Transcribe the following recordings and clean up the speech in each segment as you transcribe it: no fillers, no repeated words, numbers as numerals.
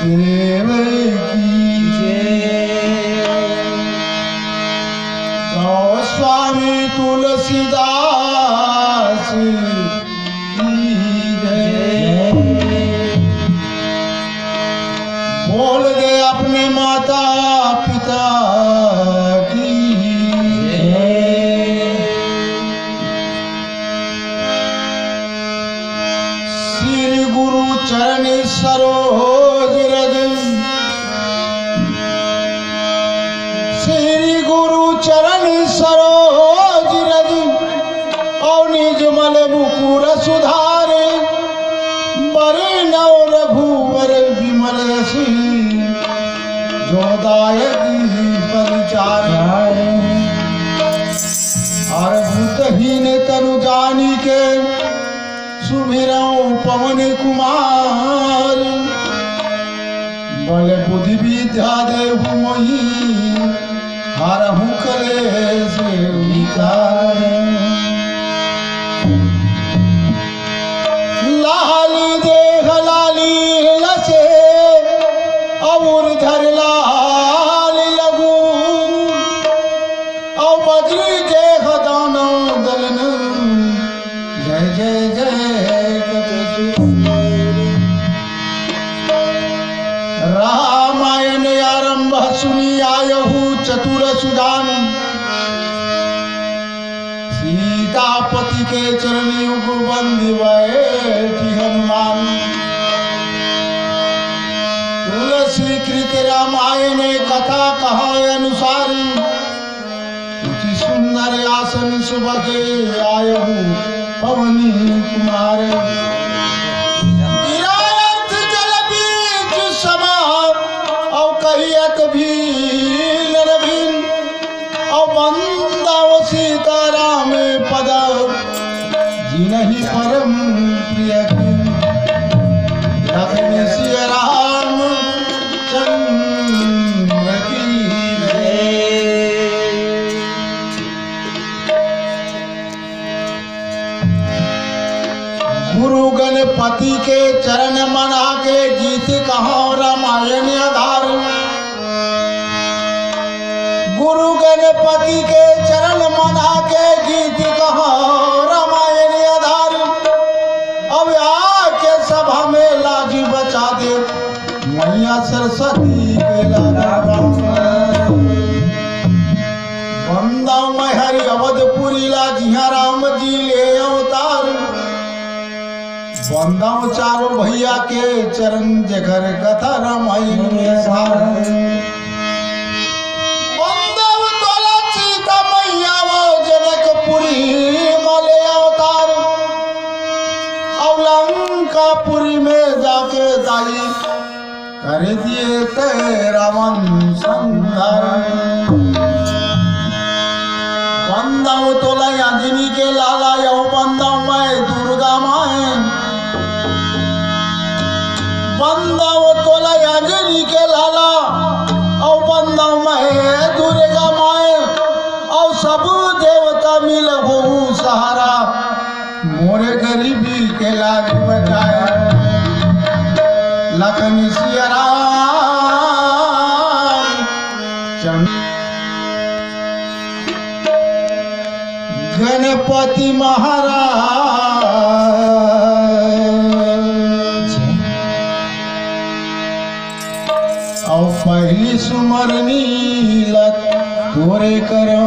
देव की जय। स्वामी तुलसीदास की जय। बोल दे अपने माता पिता की जय। श्री गुरु चरण सरोज रज, श्री गुरु चरण सरोज रज, और निज मल मुकुर सुधारे, बरे नव रघुवर विमल सी, जो दायकी परिचार। और भूतहीन तनु जानी के, सुमिरौ पवन कुमार। बल बुद्धि विद्या देहु मोहि, हरहु कलेश विकार। लाली देह लाली लसे, और धर लाल लगू, और बजरी देह दानो दलन, जय जय जय रामायण आरंभ सुनी आयहु चतुर सुदान। सीतापति के चरण युग बंदी बैठी हनुमान। तुलसी कृत रामायण कथा कहा अनुसार, उति सुंदर आसन सुबह आयहु पवनी कुमार। सीताराम पद जिनहि परम प्रिय, लखन सिय राम चंद्र की जय। गुरु गणपति के चरण मना के, गीत कहा रामायण आधार। गुरु गणपति के चरण मना के, गीत कहा रामायण आधार। अब आके सभा में लाज बचा दे, मैया सरस्वती के लाला। बंदा मैं हरि अवधपुरी ला, जिहा राम जी ले अवतार। बंदा चारों भैया के चरण, जगर कथा रामायण में सार। पुरी में जाके दाई, कर दिए ते रावण संहार। बंदा तोला अंजनी के लाला, यो बंदा मैं दुर्गा माए। बंदा तोला अंजनी के लाला, और बंदा मैं दुर्गा माए। और सब देवता मिल हो सहारा, मोरे गरीबी के लाज बचाया। लखन सिय राम चंद्र। गणपति महाराज, और पहली सुमरनी लत तोरे करो।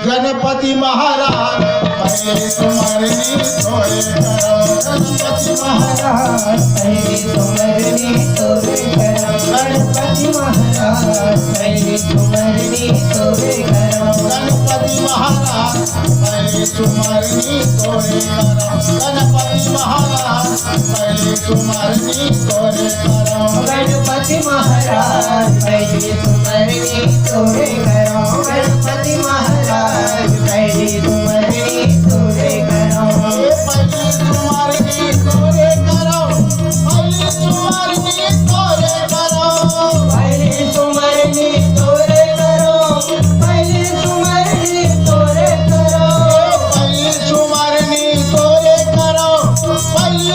गणपति महाराज पहले सुमरनी तोरे करो। गणपति महाराज पहले सुमरनी तोरे करो। गणपति महाराज पहले सुमरनी तोरे करो। गणपति महाराज पहले सुमरनी तोरे करो। गणपति महाराज पहले सुमरनी तोरे करो। गणपति महाराज पहले सुमरनी तोरे करो। गणपति महाराज पहले सुमरनी तोरे करो। पहले सुमरनी तोरे करो। पहले सुमरनी तोरे करो। पहले सुमरनी तोरे करो। पहले सुमरनी तोरे करो। पहले सुमरनी तोरे करो। पहले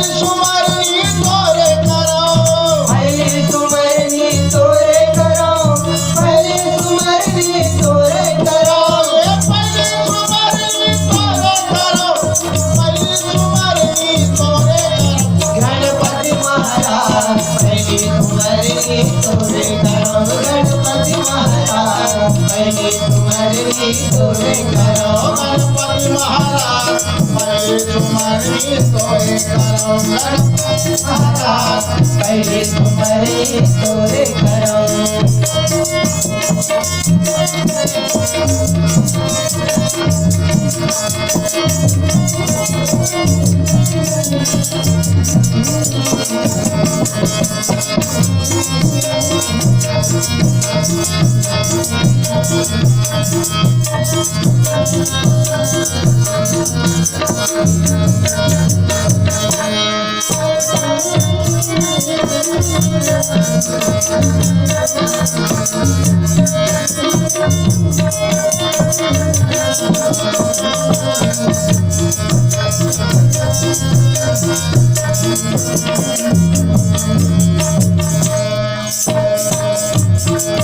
तोरे करो गणपति महाराज पहले सुमरनी तोरे करो गणपति महाराज पहले सुमरनी तोरे करो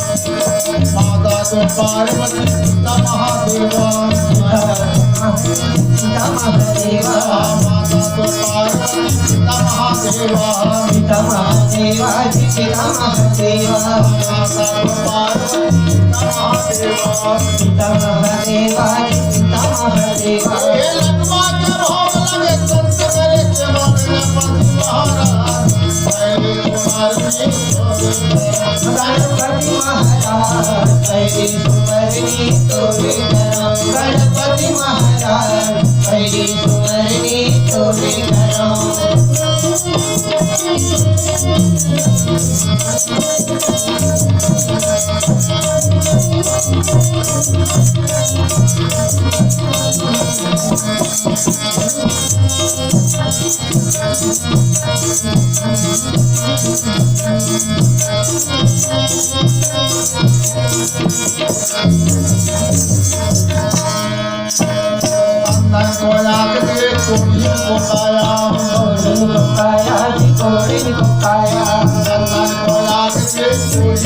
माता तो पार्वती पिता महादेवा पिता महादेवा माता तो पार्वती पिता महादेवा पिता महादेवा पिता महादेवा माता तो पार्वती पिता महादेवा पिता महादेवा पिता महादेवा ये लटवा के भोग लगे संत करे सेवा गणपति महाराज पहले सुमरनी गणपति महाराज पहले सुमरनी तोरे करो गणपति महाराज पहले सुमरनी तोरे करो अंदर को लाग के कोड़ी को काया कोड़ी को काया अंदर को लाग के कोड़ी को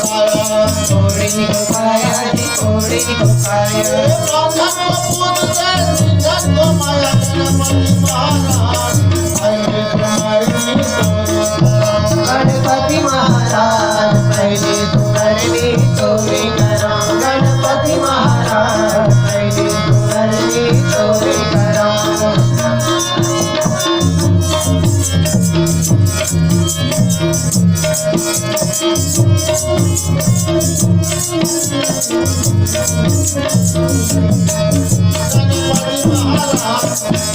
काया कोड़ी को काया कोड़ी को काया राधन को पूज दे सीधन को माया गणपति महाराज पहले सुमरनी तोरे करो गणपति महाराज पहले सुमरनी तोरे करो गणपति महाराज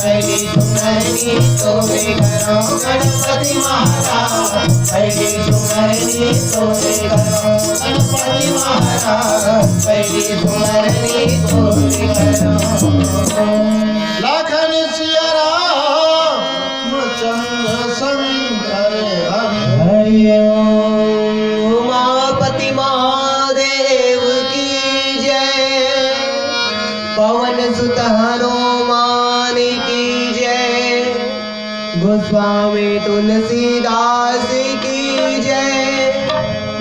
पहले सुमरनी तोरे करो गणपति महाराज पहले सुमरनी तोरे करो गणपति महाराज पहले सुमरनी तोरे करो लाखन सिया रामचंद्र शंकर हरि हरि ओम उमापति महादेव की जय पवन सुत हनुमान की जय गोस्वामी तुलसीदास की जय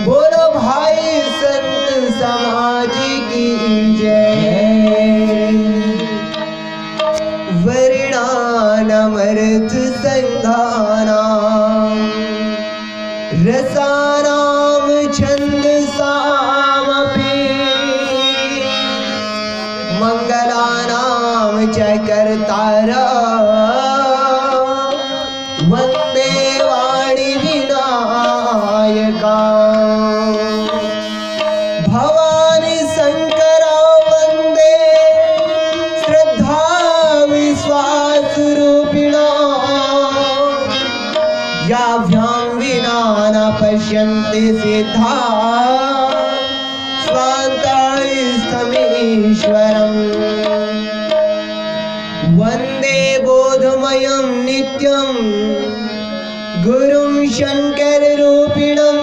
बोलो भाई संत समाज की जय वर्णानमर्थ संघानाम रसानाम छन्दसामपि मंगलानाम च कर्तारा वन्दे वाणी विनायका भवानी शंकरा वन्दे श्रद्धा विश्वास रूपिणा याभ्यां विना न पश्यन्ति सिद्धा स्वान्तस्थमीश्वरम् वन्दे बोधमयं नित्यं गुरुं शङ्कररूपिणं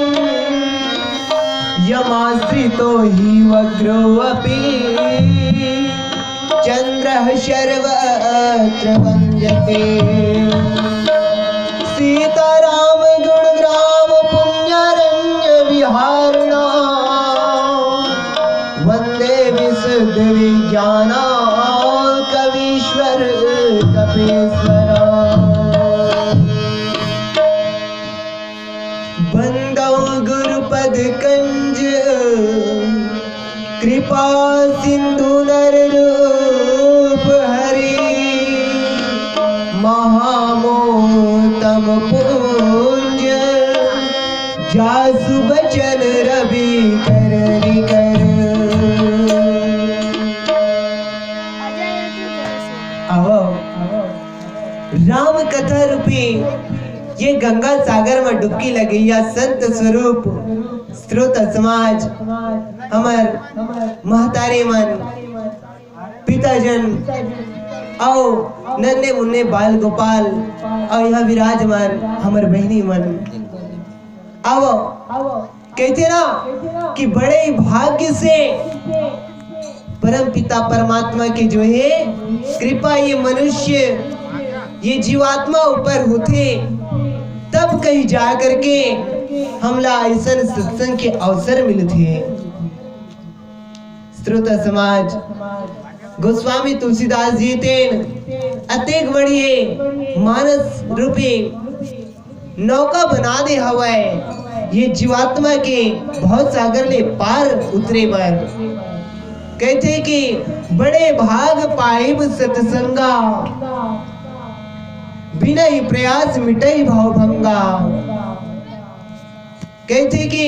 यमाश्रितो हि वग्रोऽपि चन्द्रः सर्वत्र वन्द्यते सीताराम गुणग्राम पुण्यरण्य विहारिणा वन्दे विशुद्ध विज्ञाना कवीश्वर कपीश्वरा बन्दौ गुरु कथा रूपी ये गंगा सागर में डुबकी लगी या संत स्वरूप स्रोत समाज हमर महतारे मन पिताजन आओ नन्हे मुन्ने बाल गोपाल और यहाँ विराजमान हमर बहनी मन आओ कहते ना कि बड़े भाग्य से परम पिता परमात्मा की जो है कृपा ये मनुष्य ये जीवात्मा ऊपर होते तब कहीं जा करके हमला ऐसा सत्संग के अवसर मिलते। श्रोता समाज गोस्वामी तुलसीदास जी तेन अतेक बड़ी मानस रूपी नौका बना दे हवाए ये जीवात्मा के बहुत सागर ले पार उतरे बर कहते कि बड़े भाग पाइब सत्संगा बिना ही प्रयास मिटई भाव भंगा। कहते कि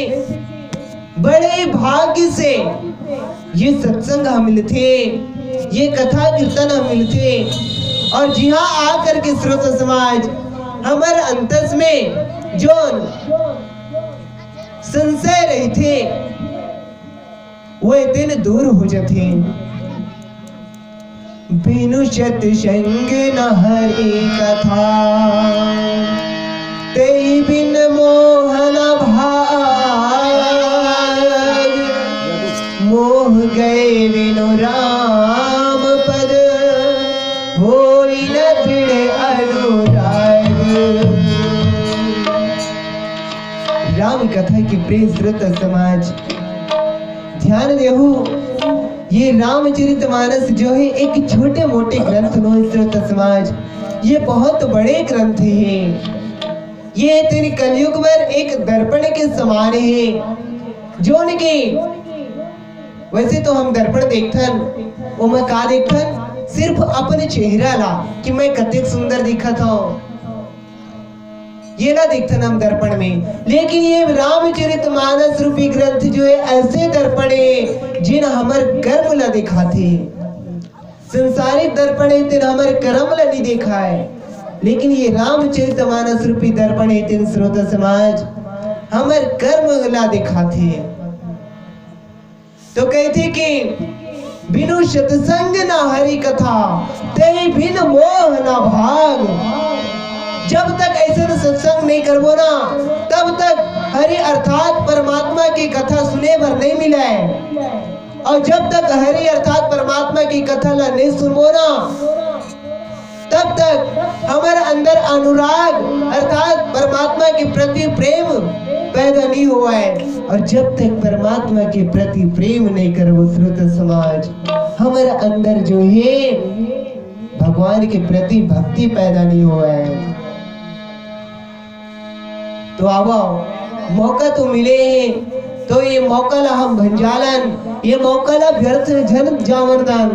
बड़े भाग्य से ये सत्संग हम मिलते ये कथा कीर्तन हम मिलते और जी हाँ आकर के श्रोता समाज हमारे अंतस में जो संशय रहते वो दिन दूर हो जाते। बिनु सत्संग न हरि कथा ते बिन मोहन भाग मोह गए बिनु राम पद होई न भिड़े अनुराग। राम कथा की प्रिय श्रोता समाज ध्यान देहु ये रामचरितमानस जो है एक छोटे मोटे ग्रंथ नो श्रोता समाज ये बहुत बड़े ग्रंथ है। ये तेरे कलयुग में एक दर्पण के समान है जो उनके वैसे तो हम दर्पण देखथन वो मैं का देखथन सिर्फ अपने चेहरा ला कि मैं कतेक सुंदर दिखत हूँ ये ना देखते हम दर्पण में। लेकिन ये रामचरितमानस रूपी ग्रंथ जो है ऐसे दर्पण है जिन हमर कर्म ला दिखाते संसारिक दर्पण है तिन हमर कर्म ला नहीं देखा है लेकिन ये रामचरितमानस रूपी दर्पण है तिन श्रोता समाज हमर कर्म ला दिखाते। तो कहते कि बिनु सत्संग ना हरि कथा ते बिन मोह ना भाग। जब तक ऐसे सत्संग नहीं करबो ना तब तक हरि अर्थात परमात्मा की कथा सुने भर नहीं मिला है और जब तक हरि अर्थात परमात्मा की कथा ला नहीं सुनबो ना तब तक हमारे अंदर अनुराग अर्थात परमात्मा के प्रति प्रेम पैदा नहीं हुआ है। और जब तक परमात्मा के प्रति प्रेम नहीं करबो श्रोता समाज हमारे अंदर जो है भगवान के प्रति भक्ति पैदा नहीं हुआ है। तो आवो मौका तो मिले हैं तो ये मौका ला हम भंजालन ये मौका ला व्यर्थ जन जावरदान।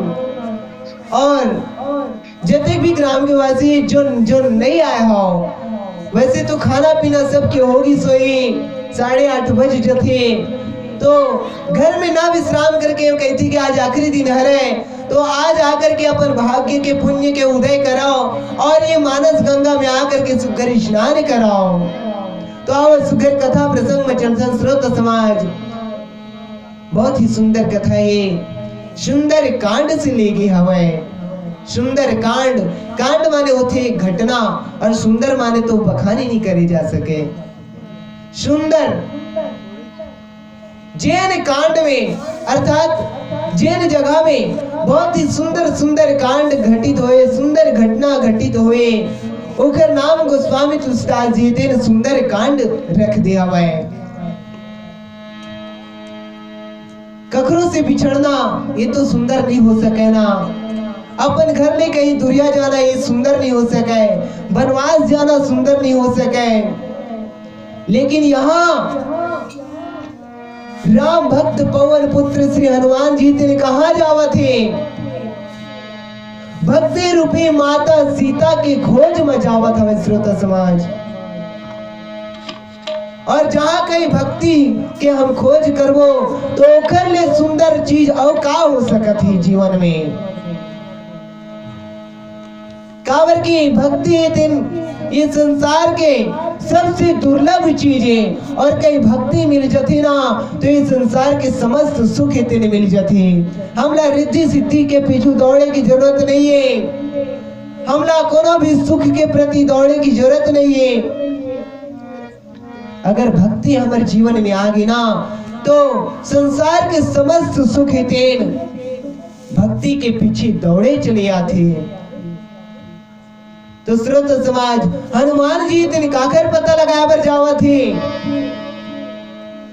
और जते भी ग्राम के वासी जो जो नहीं आए हो वैसे तो खाना पीना सबके होगी सोई 8:30 बज जाते तो घर में ना विश्राम करके कहती कि आज आखिरी दिन है तो आज आकर के अपन भाग्य के पुण्य के उदय कराओ और ये मानस गंगा में आकर के सुगर स्नान कराओ। तो आओ सुगर कथा प्रसंग में चलता श्रोता समाज बहुत ही सुंदर कथा है। सुंदर कांड से लेगी हवाएं सुंदर कांड कांड माने होते एक घटना और सुंदर माने तो बखानी नहीं करे जा सके। सुंदर जैन कांड में अर्थात जैन जगह में बहुत ही सुंदर सुंदर कांड घटित हुए सुंदर घटना घटित हुए ओकर नाम गोस्वामी तुलसीदास जी ने सुंदर कांड रख दिया हुआ है। कखरों से बिछड़ना ये तो सुंदर नहीं हो सके ना अपन घर ले कहीं दुरिया जाना ये सुंदर नहीं हो सके वनवास जाना सुंदर नहीं हो सके। लेकिन यहाँ राम भक्त पवन पुत्र श्री हनुमान जी ने कहा जावा थे भक्ति रूपी माता सीता की खोज में जावा था श्रोता समाज। और जहाँ कहीं भक्ति के हम खोज करबो तो ओखर ले सुंदर चीज और का हो सकत है जीवन में। कावर की भक्ति है दिन ये संसार के सबसे दुर्लभ चीज है और कई भक्ति मिल जाती ना तो ये संसार के समस्त सुख इतने मिल जाती। हमला रिद्धि सिद्धि के पीछे दौड़े की जरूरत नहीं है, हमला कोनो भी सुख के प्रति दौड़े की जरूरत नहीं है। अगर भक्ति हमारे जीवन में आ गई ना तो संसार के समस्त सुख तेन भक्ति के पीछे दौड़े चले आते हैं। तो श्रोत समाज हनुमान जी तेन काकर पता लगाया पर जावा थे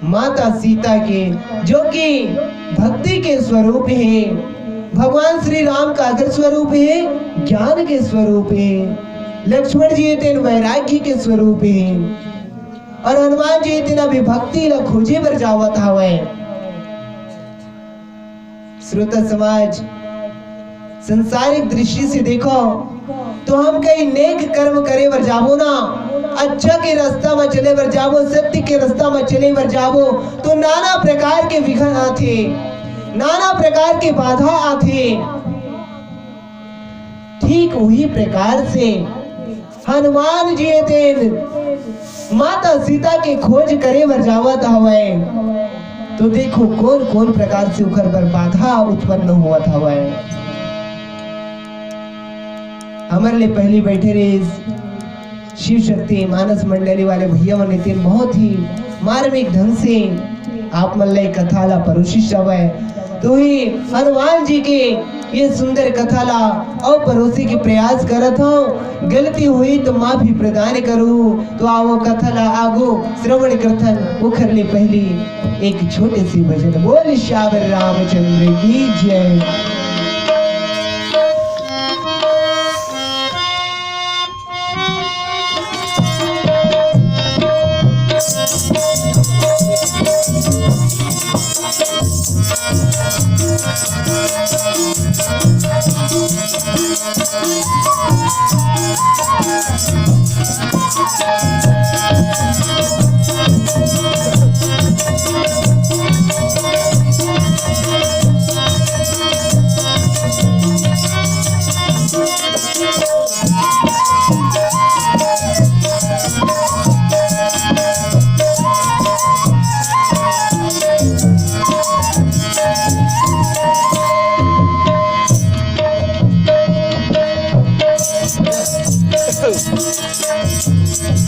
माता सीता के जो कि भक्ति के स्वरूप है। भगवान श्री राम का अगर स्वरूप है ज्ञान के स्वरूप है, लक्ष्मण जी तेन वैराग्य के स्वरूप है और हनुमान जी तेन अभी भक्ति ला खोजे पर जावत हवे। श्रोता समाज संसारिक दृष्टि से देखो तो हम कई नेक कर्म करे बर जाबो ना, अच्छा के रास्ता में चले बर जाबो, सत्य के रास्ता में चले बर जाबो तो नाना प्रकार के विघ्न आथे, नाना प्रकार के बाधा आथे। ठीक वही प्रकार से हनुमान जी तेन माता सीता के खोज करे बर जावत हवे तो देखो कौन कौन प्रकार से उखर बर बाधा उत्पन्न हुआ हवे। हमारे लिए पहले बैठे रहे शिव शक्ति मानस मंडली वाले भैया मन नितिन बहुत ही मार्मिक ढंग से आप मन ला कथा ला परोसिस हवे तो ही हनुमान जी के ये सुंदर कथा ला और परोसी के प्रयास करत हूँ। गलती हुई तो माफी प्रदान करूँ। तो आओ कथा ला आगो श्रवण करथन उखर ले पहली एक छोटे सी भजन बोल श्यावर रामचंद्र की जय।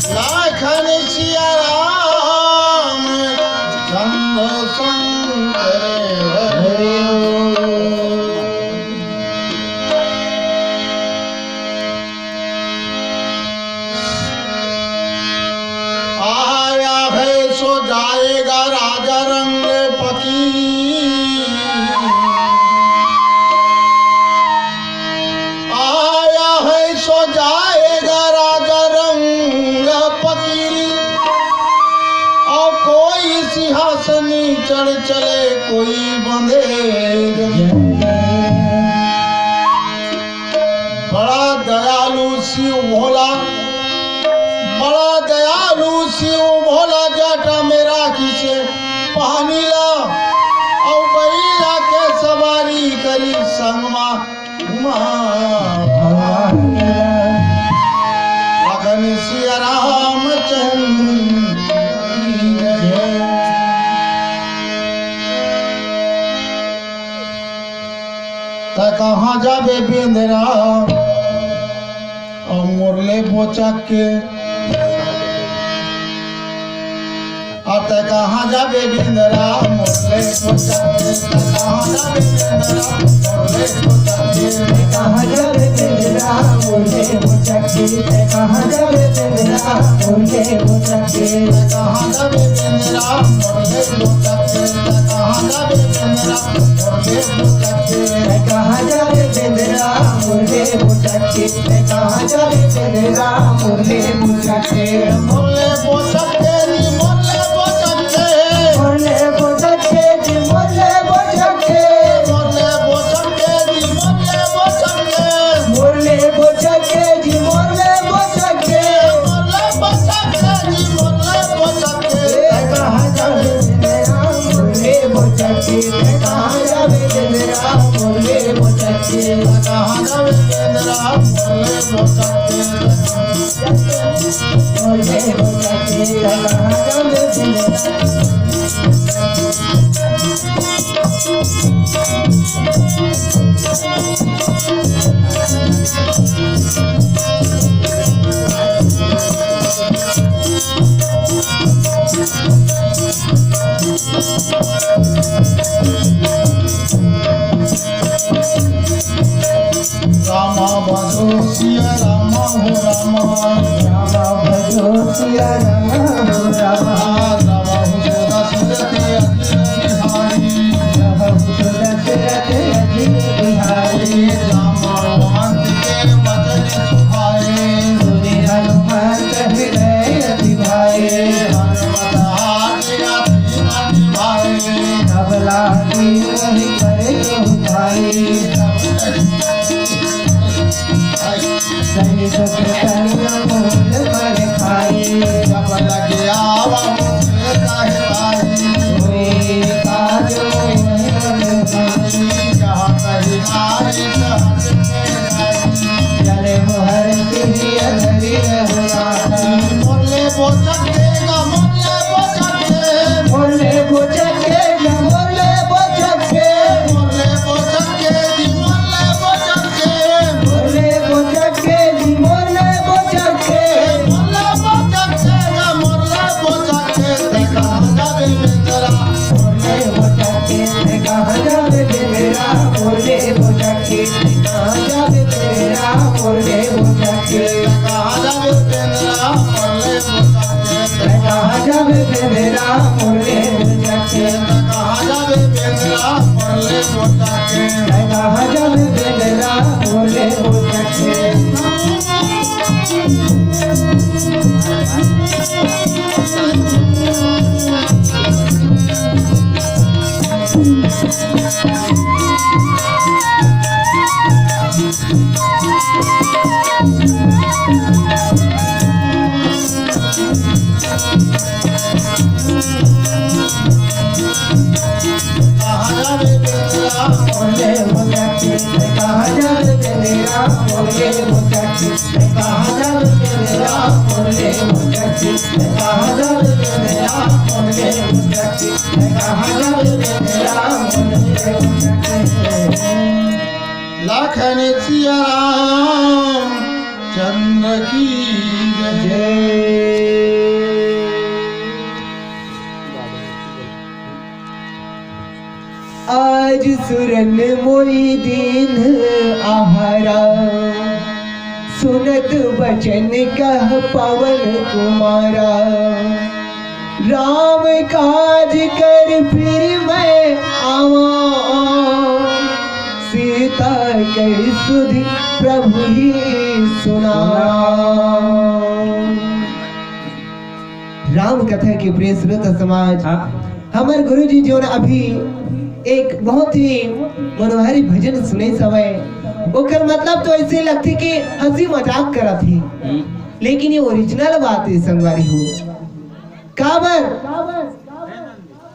लाखन सिया राम चंद्र शंकर हरे आया है सो जाएगा राजा रंग फकीर, आया है सो जाएगा राजा रंग फकीर। और कोई सिंहासन चढ़ चले कोई बंधे, बड़ा दयालु शिव भोला, बड़ा दयालु शिव भोला जाटा मेरा किसे पहनीला और बैला के सवारी करी संगमा घुमा लगन सिया रामचंद्र की जय। त कहाँ जाबे बेंदरा और मुरले बोचक के, अब तक कहाँ जाबे बिंदरा मुरले बोचक के, कहाँ जाबे बिंदरा मुरले बोचक के, कहाँ जावे तेरा मुझे मुचक्की, कहाँ जावे तेरा मुझे मुचक्की, कहाँ जाबे बिंदरा मुरले बोचक के, कहाँ जाबे बिंदरा मुरले बोचक के, कहाँ जावे तेरा मुझे मुचक्की, कहाँ जावे तेरा मुझे मुचक्की। मुरले बोचक के नी मुरले बोचक के, मुरले मुचक्की जी मुरले मुचक्की, मुरले बोचक के नी मुरले बोचक के, मुरले मुचक्की जी मुरले मुचक्की, मुरले बोचक के नी मुरले बोचक के। कहाँ जावे तेरा मुझे मुचक्की, कहाँ जावे तेरा मुझे मुचक्की। कहाँ जावे बेंद्रा मोरले बोचके मोरले बोचके कहाँ जावे बेंद्रा रामा भजो सिया रामा हो रामा रामा भजो सिया रामा हो रामा रामा हो दशरथ बिहारी दशरथ अजित बिहारी रामा हनुमंत के वचन सुहाए सुने हनुमंत हृदय अति भाए हनुमत आज्ञा तीन निभाए अबला की वही करे कहु भाई सही सुख कन्या मोल पर खाई जब लगे आवा मुझे काहे पाई कोई काज वही मन भाई जहाँ कहीं नारी सहज में जाई चले मोहर तिरी अधरी रहुनाथा मोरले बोचकेगा मोरले बोचके मोरले बोचके मोरले बोचके मोरले बोचके दी मोरले बोचके मोरले बोचके दी मोरले बोचके मोरले बोचकेगा मोरले बोचके देखा जावे बेंद्रा मोरले बोचके कहाँ जावे बेंद्रा मोरले बोचके कहाँ जावे बेंद्रा मोरले बोचके कहाँ जावे बेंद्रा मोरले बोचके कहाँ जावे बेंद्रा मोरले बोचके कहाँ जावे बेंद्रा मोरले बोचके कहाँ जावे बेंद्रा मोरले बोचके कहाँ जावे बेंद्रा मोरले बोचके कहाँ जावे बेंद्रा मोरले बोचके कहाँ जावे बेंद्रा मोरले बोचके कहाँ जावे बेंद्रा मोरले बोचके कहाँ जावे बेंद्रा मोरले बोचके लखन सिया राम चंद्र की जय। आज सुरन मोई दीन आहारा सुनत वचन कह पवन कुमारा राम काज कर फिर मैं आवा सीता कर सुधि प्रभु ही सुना। राम कथा के प्रिय श्रोता समाज, हमारे गुरु जी जो ने अभी एक बहुत ही मनोहारी भजन सुने समय ओकर मतलब तो ऐसे लगती कि हंसी मजाक करत ही, लेकिन ये ओरिजिनल बात है संगवारी हो। काबर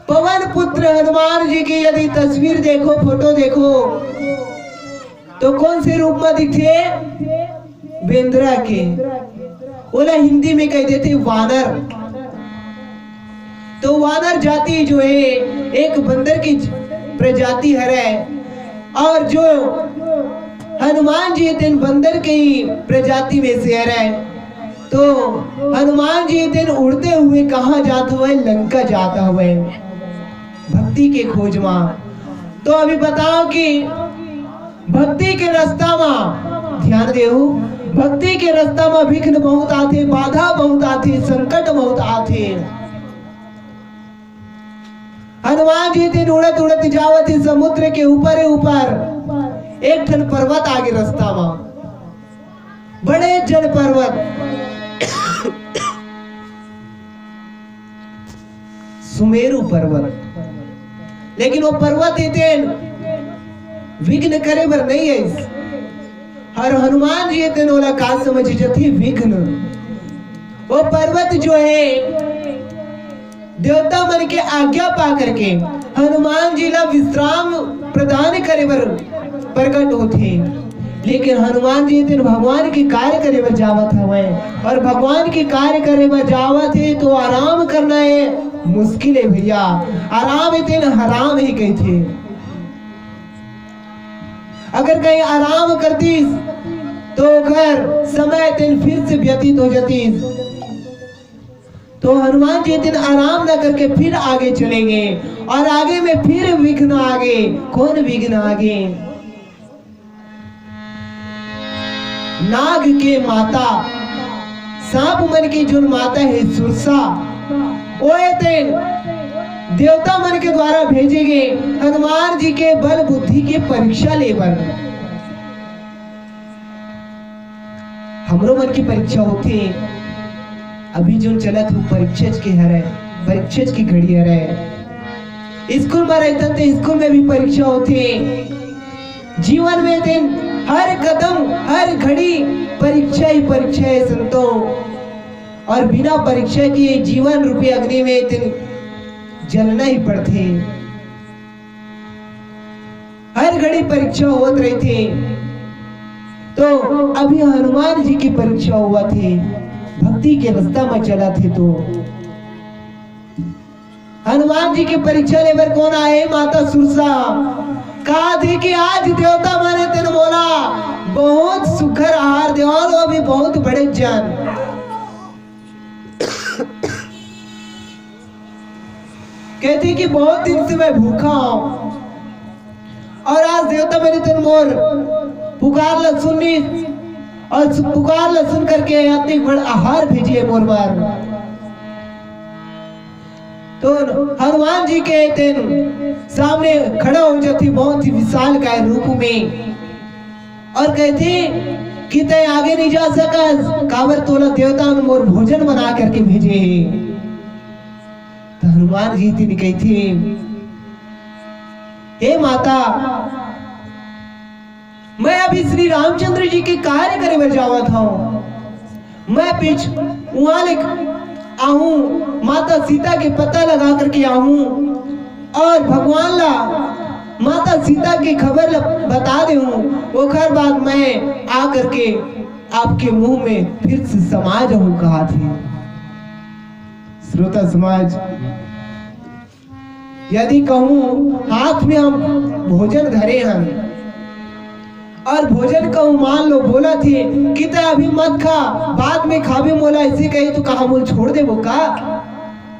पवन पुत्र हनुमान जी की यदि तस्वीर देखो, फोटो देखो तो कौन से रूप में दिखते? बेंद्रा के, ओला हिंदी में कह देते वानर। तो वानर जाति जो है एक बंदर की प्रजाति है, और जो हनुमान जी दिन बंदर की प्रजाति में से है। तो हनुमान जी दिन उड़ते हुए कहाँ जाते हुए? लंका जाता हुए भक्ति के खोज में। तो अभी बताओ कि भक्ति के रास्ता में ध्यान देहु, भक्ति के रास्ता में विघ्न बहुत आते, बाधा बहुत आते, संकट बहुत आते। हनुमान जी दिन उड़त उड़त जावत ही समुद्र के ऊपर एक ठन पर्वत आगे रास्ता में, बड़े जन पर्वत सुमेरु पर्वत। लेकिन वो पर्वत इतने विघ्न करे बर नहीं है। हर हनुमान जी इतने ओला काज समझ जथी विघ्न। वो पर्वत जो है देवता मन के आज्ञा पा करके हनुमान जी ला विश्राम प्रदान करे बर प्रकट होते, लेकिन हनुमान जी दिन भगवान के कार्य करे बर जावत हवे और भगवान के कार्य करे बर जावत है तो आराम करना है मुश्किल है भैया। आराम दिन हराम ही कहते, अगर कहीं आराम करतीस तो घर समय दिन फिर से व्यतीत हो जातीस। तो हनुमान जी दिन आराम न करके फिर आगे चलेंगे और आगे में फिर विघ्न आगे। कौन विघ्न आगे? नाग के माता सांप मन की जो माता है सुरसा, ओए तेन देवता मन के द्वारा भेजे गए हनुमान जी के बल बुद्धि के परीक्षा लेबर। हमरो मन की परीक्षा होती अभी जो चलत हो परीक्षा की हरे, परीक्षा की घड़ी हरे। स्कूल में रहते थे, स्कूल में भी परीक्षा होती। जीवन में दिन हर कदम हर घड़ी परीक्षा ही परीक्षा है संतों, और बिना परीक्षा के जीवन रूपी अग्नि में दिन जलना ही पड़ते। हर घड़ी परीक्षा होत रही थी। तो अभी हनुमान जी की परीक्षा हुआ थी, भक्ति के रास्ता में चला थे। तो हनुमान जी की परीक्षा लेकर कौन आए? माता सुरसा। कहा थी कि आज देवता माने तेन बोला बहुत सुखर आहार दे, और वो भी बहुत बड़े जन। कहती कि बहुत दिन से मैं भूखा हूं और आज देवता मेरे तेन मोर पुकार ला सुननी और पुकार ला सुन करके इतनी बड़ा आहार भेजिए मोर बार। तो हनुमान जी के दिन सामने खड़ा हो जाती बहुत ही विशाल काय रूप में और कहती कि तय आगे नहीं जा सका, कावर तोला देवता ने मोर भोजन बना करके भेजे। तो हनुमान जी थी कहती, हे माता, मैं अभी श्री रामचंद्र जी के कार्य करे बर जावत हूं। मैं पीछ वहां ले आहूं, माता सीता के पता लगा करके आहूं और भगवान ला माता सीता की खबर बता दे हूं। ओखर बाद मैं आ करके आपके मुंह में फिर से समा जाऊं कहा थी। श्रोता समाज, यदि कहूं हाथ में हम भोजन धरे हैं और भोजन का मान लो बोला थे कि अभी मत खा, बाद में खाबे मोला, ऐसे कहे तो कहा मोल छोड़ दे वो का?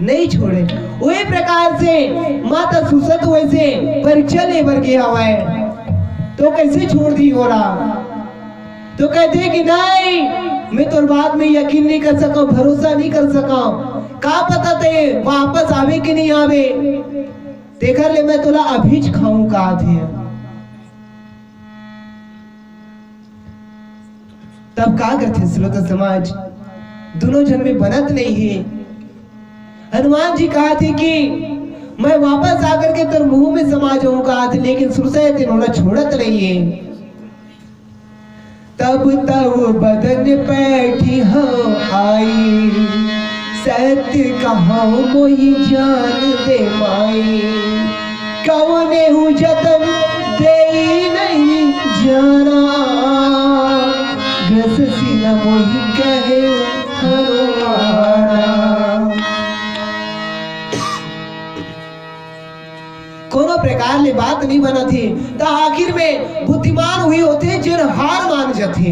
नहीं छोड़े। वही प्रकार से माता सुसत वैसे परीक्षा ले बर गया हुआ है, तो कैसे छोड़ दी हो रहा? तो कहते कि नहीं, मैं तो बात में यकीन नहीं कर सका, भरोसा नहीं कर सका, का पता थे वापस आवे कि नहीं आवे, देखा ले मैं तोला अभी खाऊं कहा थे। तब क्या करते श्रोता समाज, दोनों जन में बनत नहीं है। हनुमान जी कहा थे कि मैं वापस आकर के तेरे मुंह में समा जाऊं कहा थे, लेकिन सुरसा तिन्होंने छोड़त नहीं है। तब तब बदन बैठी हो आई, सत्य कहा मोही जान दे माई, कौने हूँ जतन दे नहीं जाना, ग्रससी न मोही कहे हनुमाना। कोनो प्रकार ले बात नहीं बना थी, तो आखिर में बुद्धिमान हुई होते जिन हार मान जाते।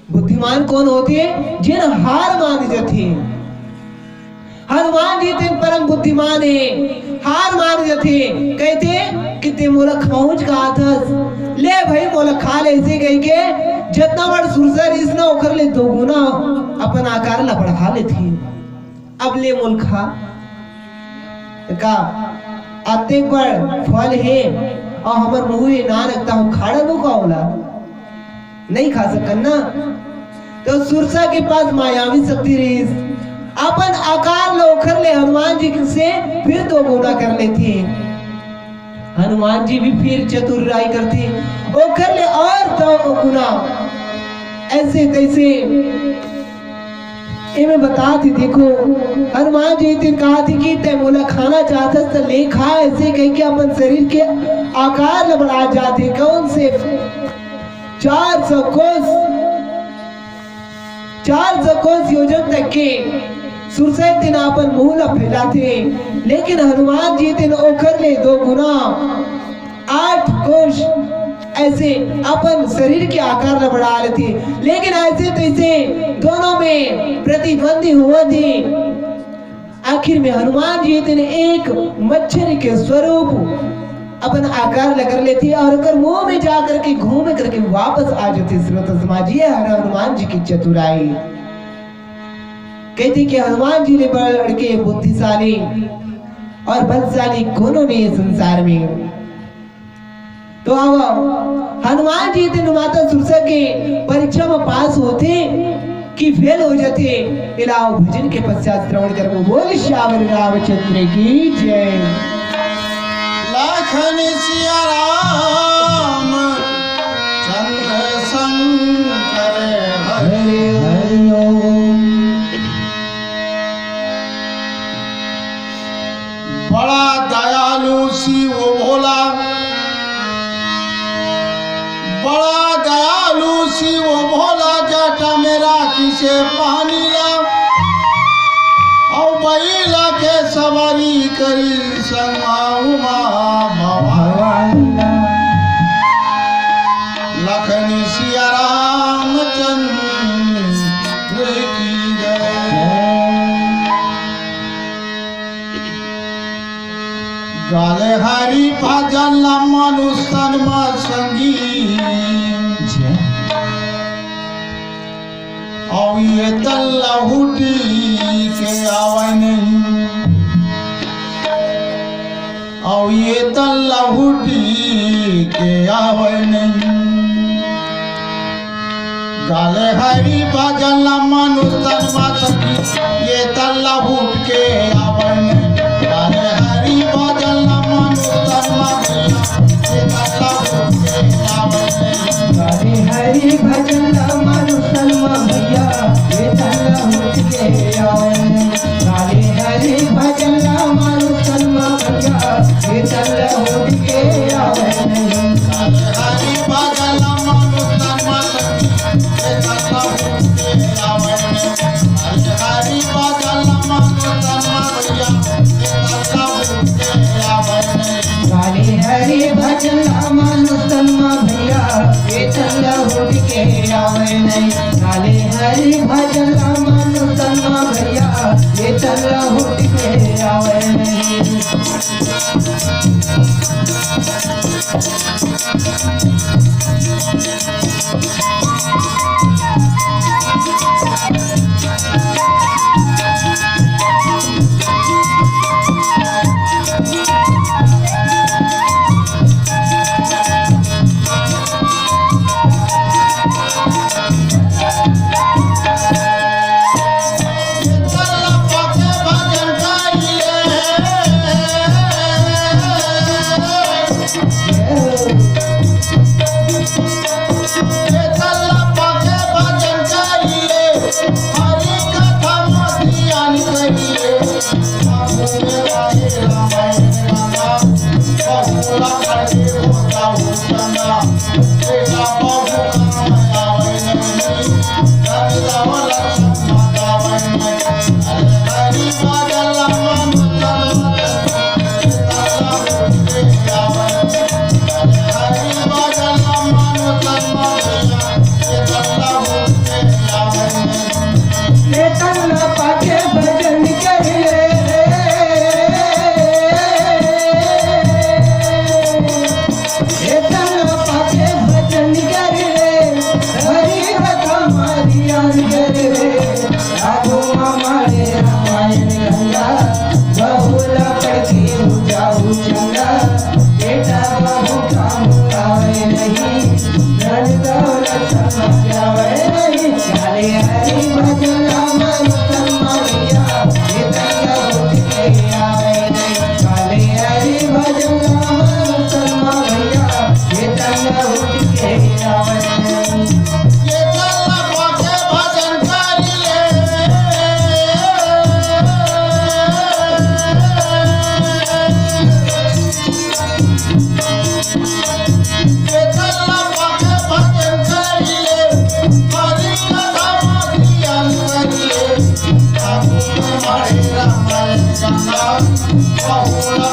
बुद्धिमान कौन होते? जिन हार मान जाते। हनुमान जी तेन परम बुद्धिमान है, हार मान जाते। कहते कि ते मोला खाऊंच कहा था, ले भाई मोला खा ले, ऐसे कह के जितना बड़ सुरसर इसना उखर ले दो गुना अपन आकार ला बढ़ा लेती। अब ले मोल खा का आते बड़ फल है और हमर मुंह ना रखता हूँ, खाड़ा वो का होला नहीं खा सकन ना। तो सुरसा के पास मायावी शक्ति रही, अपन आकार लोखर ले हनुमान जी से फिर दो गुना कर लेती। हनुमान जी भी फिर चतुराई करती, ओखर ले और दो गुना, ऐसे तैसे इमे बता थी देखो हनुमान जी ने कहा थी कि ते मोला खाना चाहता तो ले खा, ऐसे कह के अपन शरीर के आकार ल बढ़ा जाते। कौन से 400 कोस योजन तक के सुरसै दिन अपन मुंह ला फैलाते, लेकिन हनुमान जी दिन ओखर ले 2 गुना 8 कोस ऐसे अपन शरीर के आकार ला बढ़ा लेते। लेकिन ऐसे तैसे दोनों में प्रतिद्वंदी हुआ थी। आखिर में हनुमान जी ने एक मच्छर के स्वरूप अपन आकार लगा लेती और अगर मुंह में जा करके घूम करके वापस आ जाते। श्रोता समाजिए हनुमान जी की चतुराई कहती कि हनुमान जी ने बढ़ के बुद्धिशाली और बलशाली कोनो नहीं संसार में। तो अब हनुमान जी दिन माता सुरसा के परीक्षा में पास होते कि फेल हो जाते। इलाओ भजन के पश्चात श्रवण कर बोल श्याम रामचंद्र की जय। लखन सिया राम चंद्र शंकर हरे हरि ओम। बड़ा दयालु शिव भोला, बड़ा दयालु शिव भोला, जटा मेरा किसे पानी ला और बैला के सवारी करी संगा उमा भवानी। लखन सिया राम चंद्र की जय। गाले हरि भजन मनुष्य संगी और ये तल्लाहुटी के आवे नहीं, और ये तल्लाहुटी के आवे नहीं। गाले हरि भजन मनुष्य संगी ये तल्लाहुट के आवे नहीं। गाले हरि भजन मनुष्य ये तल्लाहुट के आवे नहीं। गाले हरि भजन मनुष्य भैया ये तल्लाहुट के आवे नहीं। गाले हरि भजन मनुष्य भैया ये तल्लाहुट के आवे नहीं। गाले हरि भजन मनुष्य ये तल्लाहुट के आवे नहीं। गाले हरि भजन मनुष्य भैया ये तल्लाहुट के आवे नहीं। गाले हरि भजन मनुष्य भैया ये तल्लाहुट के आवे नहीं। गाले हरि भजन मनुष्य भैया ये तल्लाहुट के आवे नहीं। चला पाके भजन करिए हरि कथा मादियान करिए ठाकुर हमारे रामायण गंगा बहुला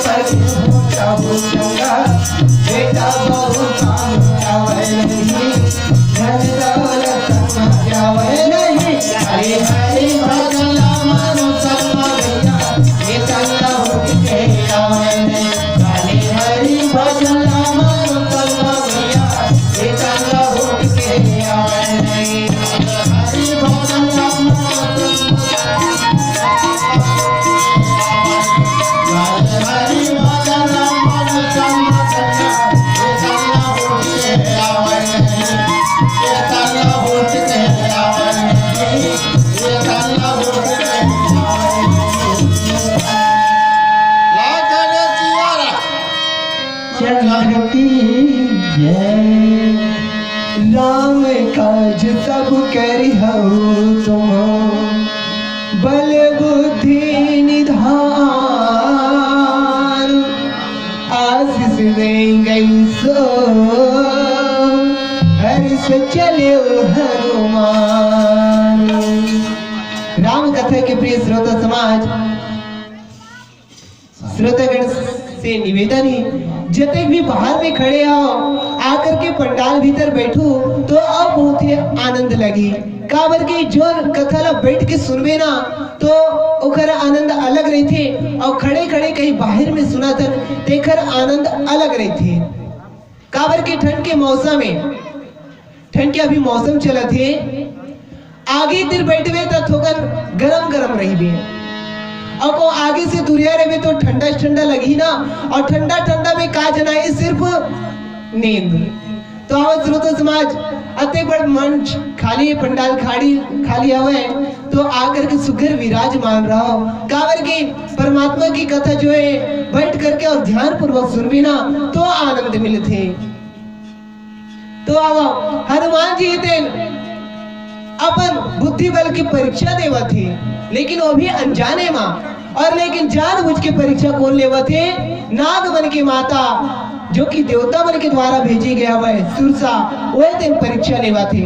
पढ़े होता हूँ चंगा तेरा बहु कामया वैनी सत्सवल सम्मादा वैनी हरे हरि भजन मन तन राम काज सब करी हो तुम बल बुद्धि निधान आशीष देंगे सो हर्ष चले हनुमान। राम कथा के प्रिय श्रोता समाज, श्रोतागण से निवेदन है जतक भी बाहर में खड़े आओ आकर के पंडाल भीतर बैठो तो अब बहुत ही आनंद लगी। काबर की जो कथा ला बैठ के सुनबे ना तो ओकर आनंद अलग रही थे और खड़े खड़े कहीं बाहर में सुना था तेकर आनंद अलग रही थे। काबर के ठंड के मौसम में, ठंड के अभी मौसम चला थे, आगे देर बैठवे तो थोकर गरम गरम रही भी और को आगे से दुरिया रहे तो ठंडा ठंडा लगी ना और ठंडा ठंडा में का जनाए सिर्फ नींद। तो आवाज श्रोता समाज अते बड़ मंच खाली पंडाल खाली हुए तो आकर के सुगर विराजमान रहो। कावर की परमात्मा की कथा जो है बैठ करके और ध्यान पूर्वक सुनबी ना तो आनंद मिलते। तो अब हनुमान जी तेन अपन बुद्धि बल की परीक्षा देवा थे, लेकिन वो भी अनजाने माँ, और लेकिन जानबूझ के परीक्षा कौन लेवा थे? नाग मन की माता, जो कि देवता मन के द्वारा भेजी गया हुआ है सुरसा, वह दिन परीक्षा लेवा थे।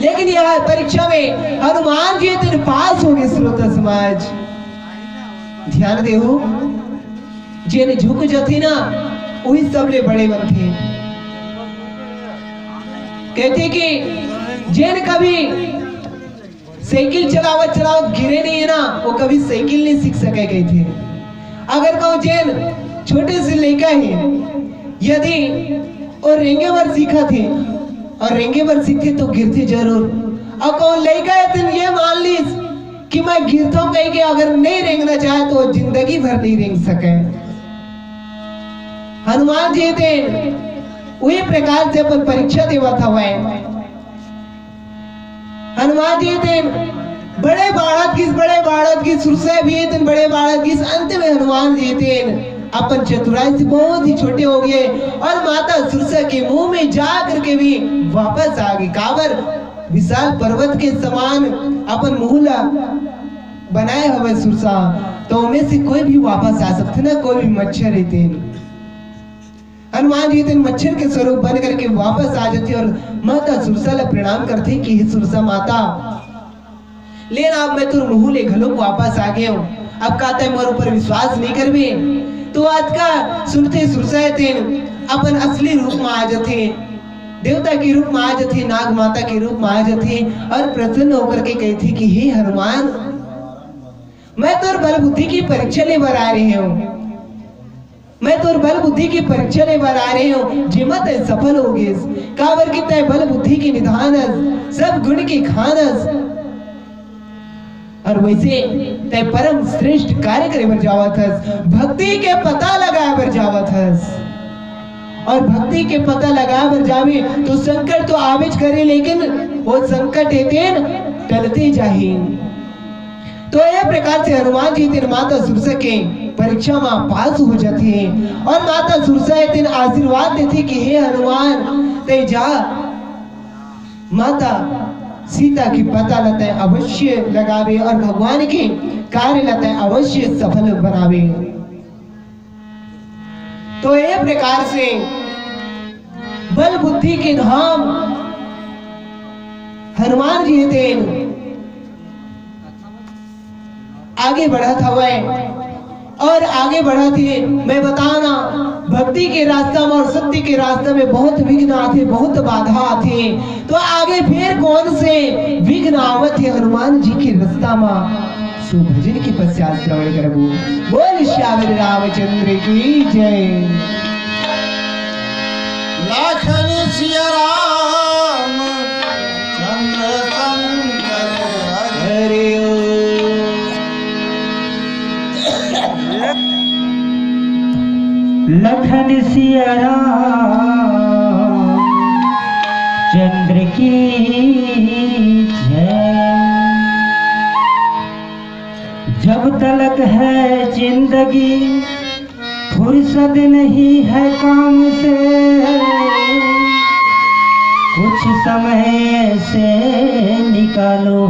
लेकिन यह परीक्षा में हनुमान जी दिन पास हो गए। श्रोता समाज ध्यान देहो, जिन झुक जाती ना वही सबले बड़े बनते। कहते कि जिन कभी साइकिल चलावत गिरे नहीं है ना, वो कभी साइकिल नहीं सीख सके गए थे। अगर कहूँ जिन छोटे से लड़का है, यदि वो रेंगे भर सीखा थे और रेंगे भर सीखते तो गिरते जरूर। और कौन लड़का है तुम ये मान लीस कि मैं गिरता हूँ कहीं के, अगर नहीं रेंगना चाहे तो जिंदगी भर नहीं रेंग सके। हनुमान जी थे वही प्रकार से अपन परीक्षा देवा था। वह हनुमान जी थे बड़े बाड़त की सुरसा भी थे, बड़े बाड़त की। अंत में हनुमान जी थे अपन चतुराई से बहुत ही छोटे हो गए और माता सुरसा के मुंह में जा करके भी वापस आ गए। काबर विशाल पर्वत के समान अपन मुहला बनाए हुए सुरसा, तो उनमें से कोई भी वापस आ सकते ना, कोई भी मच्छर रहते। हनुमान जी दिन मच्छर के स्वरूप बन करके वापस आ जाती और माता सुरसा ला प्रणाम करते कि हे सुरसा माता, लेना अब मैं तुर मुँह ले घलों वापस आ गया हूँ। अब कहता है मोर ऊपर विश्वास नहीं करबे, तो आज का सुनते सुरसा अपन असली रूप में आ जाते, देवता के रूप में आ जाते, नाग माता के रूप में आ जाते और प्रसन्न होकर के कहती कि हे हनुमान, मैं तोर बल बुद्धि की परीक्षा ले बर आ रही हूँ, मैं तोर बल बुद्धि की परीक्षा ले बर आ रही हूँ। जिमत सफल हो गए काबर की तय बल बुद्धि की निधानस, सब गुण की खानस, और वैसे तय परम श्रेष्ठ कार्य करे बर जावत हस, भक्ति के पता लगाए बर जावत हस। और भक्ति के पता लगाए बर जावे तो संकट तो आवेज करे, लेकिन वो संकट एतेन टलते जाही। तो यह प्रकार से हनुमान जी तीन माता सुरसा के परीक्षा में पास हो जाते हैं और माता सुरसा तीन आशीर्वाद देती कि हे हनुमान, ते जा माता सीता की पता लता अवश्य लगावे और भगवान के कार्य लता अवश्य सफल बनावे। तो ये प्रकार से बल बुद्धि के धाम हनुमान जी थे आगे बढ़ा था वह, और आगे बढ़ा थे। मैं बताना भक्ति के रास्ता में और सत्य के रास्ते में बहुत विघ्न आते, बहुत बाधा आते। तो आगे फिर कौन से विघ्न आवत है हनुमान जी के रास्ता में, सो भजन के पश्चात श्रवण करबो। बोल श्याम रामचंद्र की जय। लाखन सिया राम चंद्र शंकर हरे लखन सिया राम चंद्र की जय। जब तलक है जिंदगी फुर्सत नहीं है काम से, कुछ समय से निकालो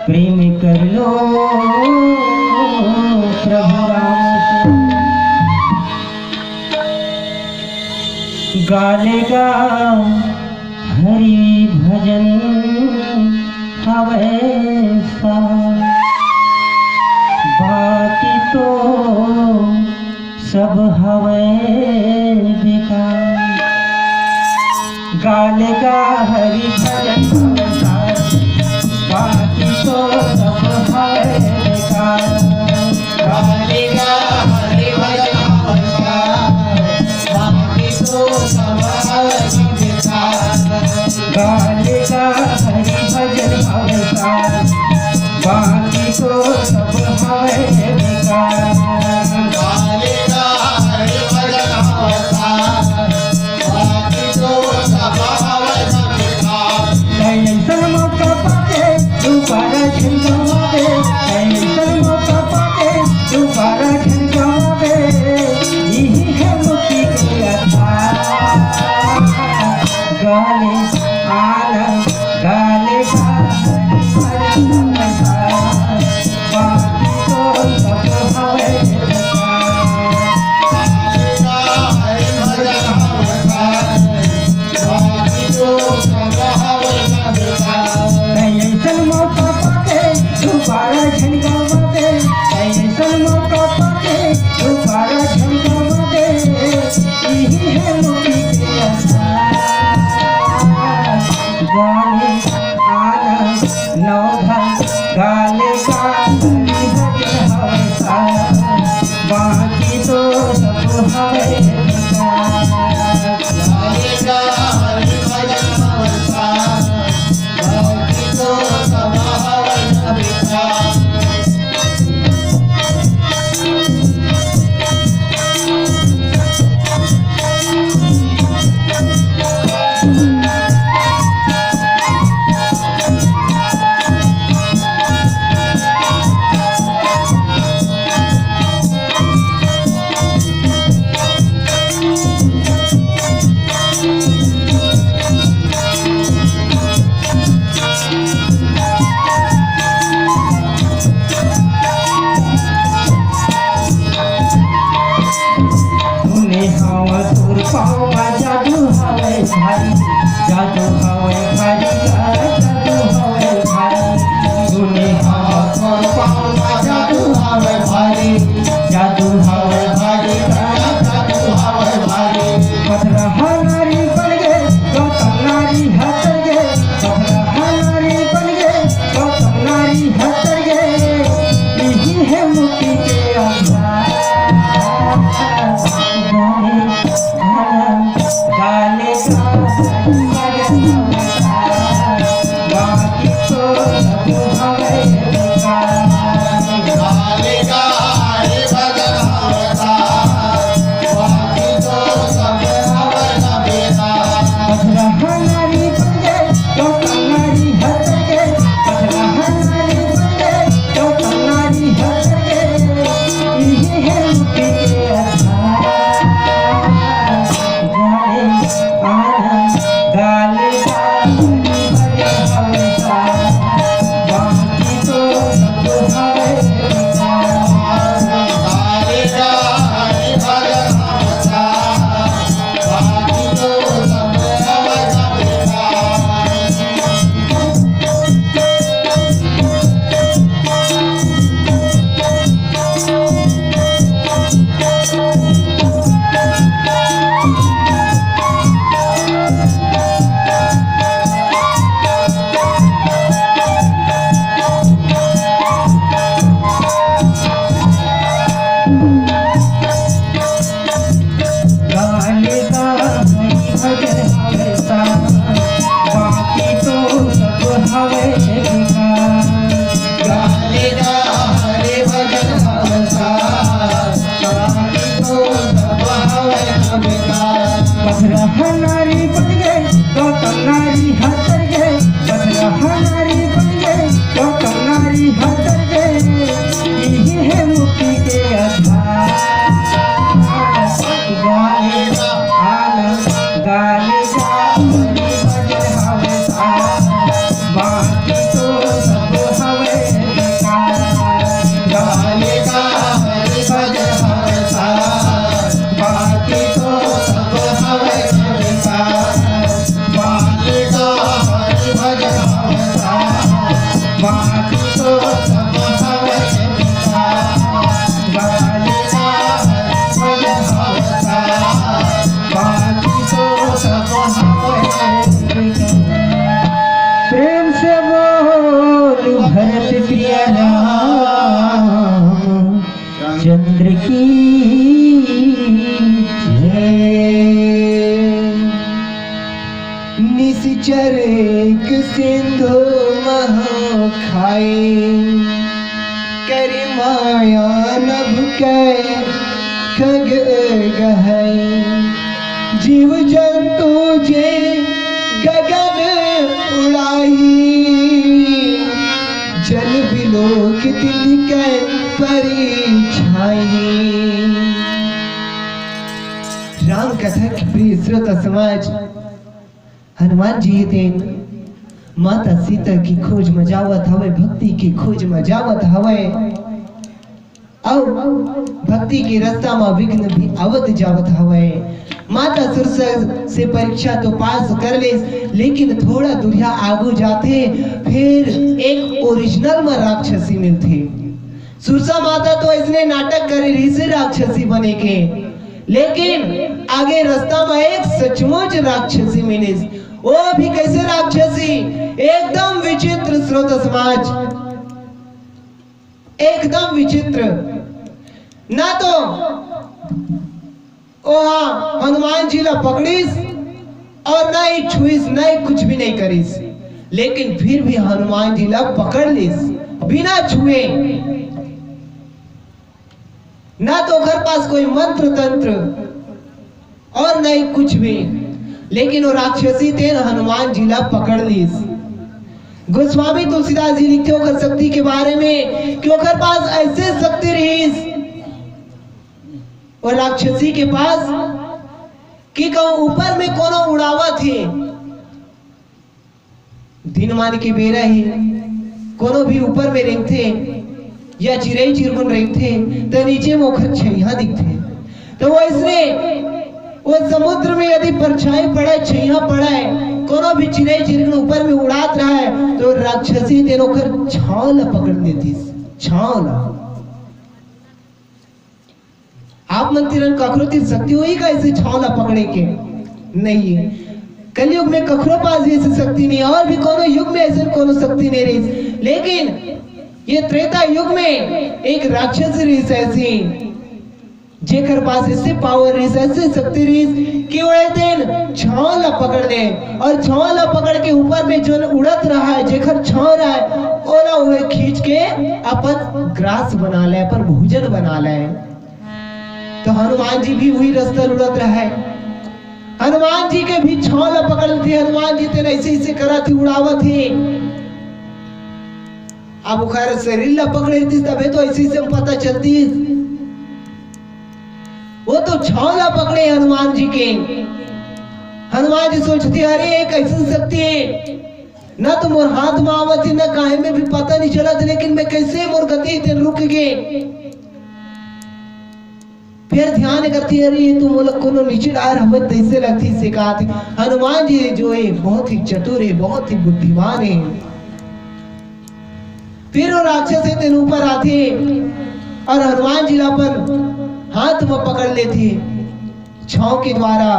प्रेम कर लो प्रभु राम से। गालेगा हरि भजन हवैसा, बाकी तो सब हवे बेकार। गालेगा हरि भजन हवैसा, बाकी तो सब हवे बेकार। गालेगा हरि भजन हवैसा, बाकी तो सब हवे बेकार। गालेगा हरि भजन हवैसा, बाकी तो सब हवे बेकार। गालेगा हरि भजन हवैसा, बाकी तो सब हवे बेकार। गाले आनंद गाले बाकी तो सब हवे ऐसन मौका पाके दोबारा झनकावा दे ऐसन मौका पाके दोबारा झनकावा दे यही है मुक्ति के आसार गाले आनंद नौधा गाले गाली हवे बाकी तो सब हवे जादू हवे भाई जादू हवे भाई जादू हवे भाई सुने हवा तोर पावा जादू हवे भाई जादू हवे भाई जादू हवे भाई पथरा हनारी बन गए गौतम नारी हतर गए पथरा हनारी बन गए गौतम नारी हतर गए यही है मुक्ति के आधार गाने बाकी तो सब हवे हनारी बन गए गौतम नारी हतर गए पथरा हनारी बन गए गौतम नारी हतर गए यही है मुक्ति के आधार गाले बाकी तो सब हवे बाकी तो सब हवे गाले हरे भजन पथरा हनारी बन गए गौतम नारी हतर गए पथरा हनारी बन गए गौतम नारी हतर गए यही है मुक्ति के आधार गाले आनंद गाले बाकी तो सब हवे गाले हरे भजन बाकी तो सब हवे गाले हरे भजन बाकी तो सब हवे गाले हरे भजन बाकी तो सब हवे प्रेम से बोल भरत प्रिय राम चंद्र की निश्चर एक सिंधु महा खाए कर माया नभ के खग गहई जीव जंतु जे गगन उड़ाई जल बिलोक दिल के परिछाई। राम कथा की प्रिय श्रोता समाज, हनुमान जी तेन माता सीता की खोज में जावत हवे, भक्ति की खोज में जावत हवे और भक्ति के रास्ता में विघ्न भी आवत जावत हवे। माता सुरसा से परीक्षा तो पास कर ले, लेकिन थोड़ा दूरिया आगू जाते फिर एक ओरिजिनल में राक्षसी मिलती। सुरसा माता तो इसने नाटक करे रही से राक्षसी बने के, लेकिन आगे रास्ता में एक सचमुच राक्षसी मिली। वो भी कैसे राक्षसी, एकदम विचित्र स्रोत समाज, एकदम विचित्र। ना तो वहां हनुमान जी ला पकड़ीस और ना ही छुईस, ना ही कुछ भी नहीं करीस, लेकिन फिर भी हनुमान जी ला पकड़ लीस बिना छुए। ना तो घर पास कोई मंत्र तंत्र और नहीं कुछ भी, लेकिन वो राक्षसी तेन हनुमान जी ला पकड़ लीस। गोस्वामी तुलसीदास जी लिखते हो शक्ति के बारे में कि ओकर पास ऐसे शक्ति रही और राक्षसी के पास कि कहूं ऊपर में कोनो उड़ावा थे, दिन मान के बेरा ही कोनो भी ऊपर में रेंगते या चिड़ै चिरगुन रेंगते तो नीचे में ओखर छैया दिखते। तो वो इसने वो समुद्र में यदि परछाई पड़े, छैया पड़े, कोनो भी चिड़ै चिरगुन ऊपर में उड़ात रहा है तो राक्षसी तेन ओखर छाल पकड़ लेती। छाल आप मंत्रियन कखरो की शक्ति हुई का ऐसे छाल पकड़े के नहीं है। कलयुग में कखरो पास भी ऐसी शक्ति नहीं, और भी कोनो युग में ऐसे कोनो शक्ति नहीं रही, लेकिन ये त्रेता युग में एक राक्षस रही ऐसी जेकर पास ऐसे पावर रही, ऐसे शक्ति रही कि वो दिन छाल पकड़ ले और छाल पकड़ के ऊपर में जो उड़त रहा है, जेकर छाव रहा है ओला हुए खींच के अपन ग्रास बना ले, अपन भोजन बना ले। तो हनुमान जी भी वही रास्ता उड़त रहा है, हनुमान जी के भी छाल पकड़ते, हनुमान जी तेन ऐसे ऐसे करा थी, उड़ावत थे। अब उखार शरीर ला पकड़े थी तबे तो ऐसे से पता चलती, वो तो छाला पकड़े हनुमान जी के। हनुमान जी सोचती अरे एक ऐसी शक्ति है ना तो मोर हाथ में आवत ना काहे में भी पता नहीं चला, लेकिन मैं कैसे मोर गति तेन रुक गए। फिर ध्यान करती अरे ये तो मोला कोनो नीचे डार हवत तैसे लगती से कहती। हनुमान जी जो है बहुत ही चतुर है, बहुत ही बुद्धिमान है। फिर वो राक्षस तेन ऊपर आते और हनुमान जी अपन हाथ में पकड़ लेती छाव के द्वारा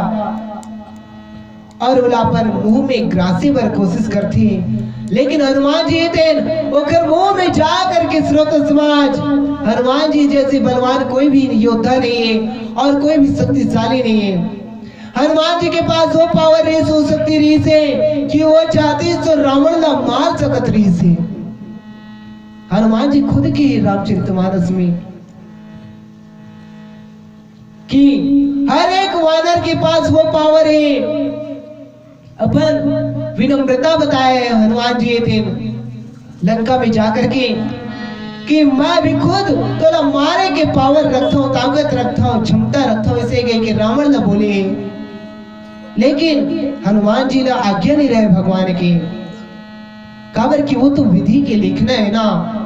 और उलापन मुंह में ग्रासे पर कोशिश करती, लेकिन हनुमान जी तेन ओकर मुंह में जा करके स्रोत समाज हनुमान जी जैसे बलवान कोई भी योद्धा नहीं है और कोई भी शक्तिशाली नहीं है। हनुमान जी के पास वो पावर रही, हो सकती रही से कि वो चाहती तो रावण ला मार सकत रही से। हनुमान जी खुद की रामचरितमानस में कि हर एक वानर के पास वो पावर है। अपन विनम्रता बताए हनुमान जी थे लंका में जाकर के कि मैं भी खुद तो मारे के पावर रखता हूँ, ताकत रखता हूँ, क्षमता रखता हूँ, इसे गए कि रावण न बोले। लेकिन हनुमान जी ना आज्ञा नहीं रहे भगवान की, काबर की वो तो विधि के लिखना है ना।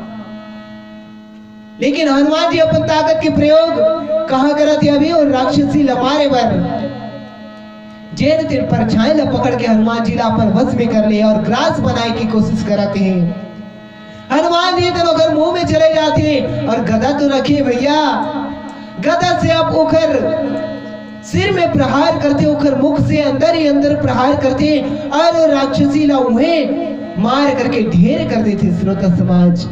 लेकिन हनुमान जी अपन ताकत के प्रयोग कहा करते अभी और राक्षसी लमारे बर जेन तेर परछाई ला पकड़ के हनुमान जी ला अपन वश में कर ले और ग्रास बनाए की कोशिश कराते हैं। हनुमान जी तो अगर मुंह में चले जाते हैं और गदा तो रखे भैया, गदा से आप उखर सिर में प्रहार करते, उखर मुख से अंदर ही अंदर प्रहार करते और राक्षसी ला उन्हें मार करके ढेर कर देते श्रोता समाज।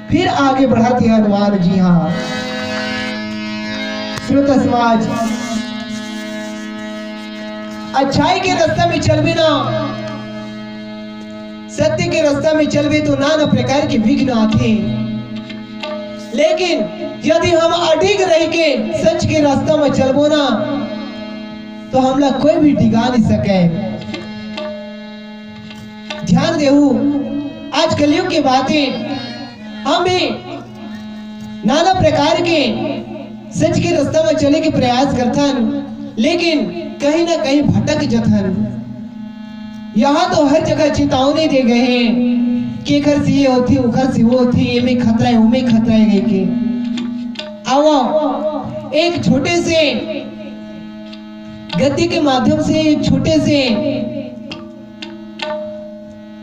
फिर आगे बढ़ाते हनुमान जी। हाँ श्रोता समाज, अच्छाई के रास्ता में चलबे ना, सत्य के रास्ता में चलबे तो नाना प्रकार के विघ्न आते, लेकिन यदि हम अडिग रह के सच के रास्ता में चलबो ना तो हमला कोई भी डिगा नहीं सके। ध्यान देहू, आज कलयुग की बातें हम भी नाना प्रकार के सच के रास्ता में चले के प्रयास करथन, लेकिन कहीं ना कहीं भटक जथन। यहाँ तो हर जगह चेतावनी दे गए हैं कि घर से ये होती उखर से वो होती, ये में खतरा है, वो में खतरा है के। आओ एक छोटे से गद्य के माध्यम से, एक छोटे से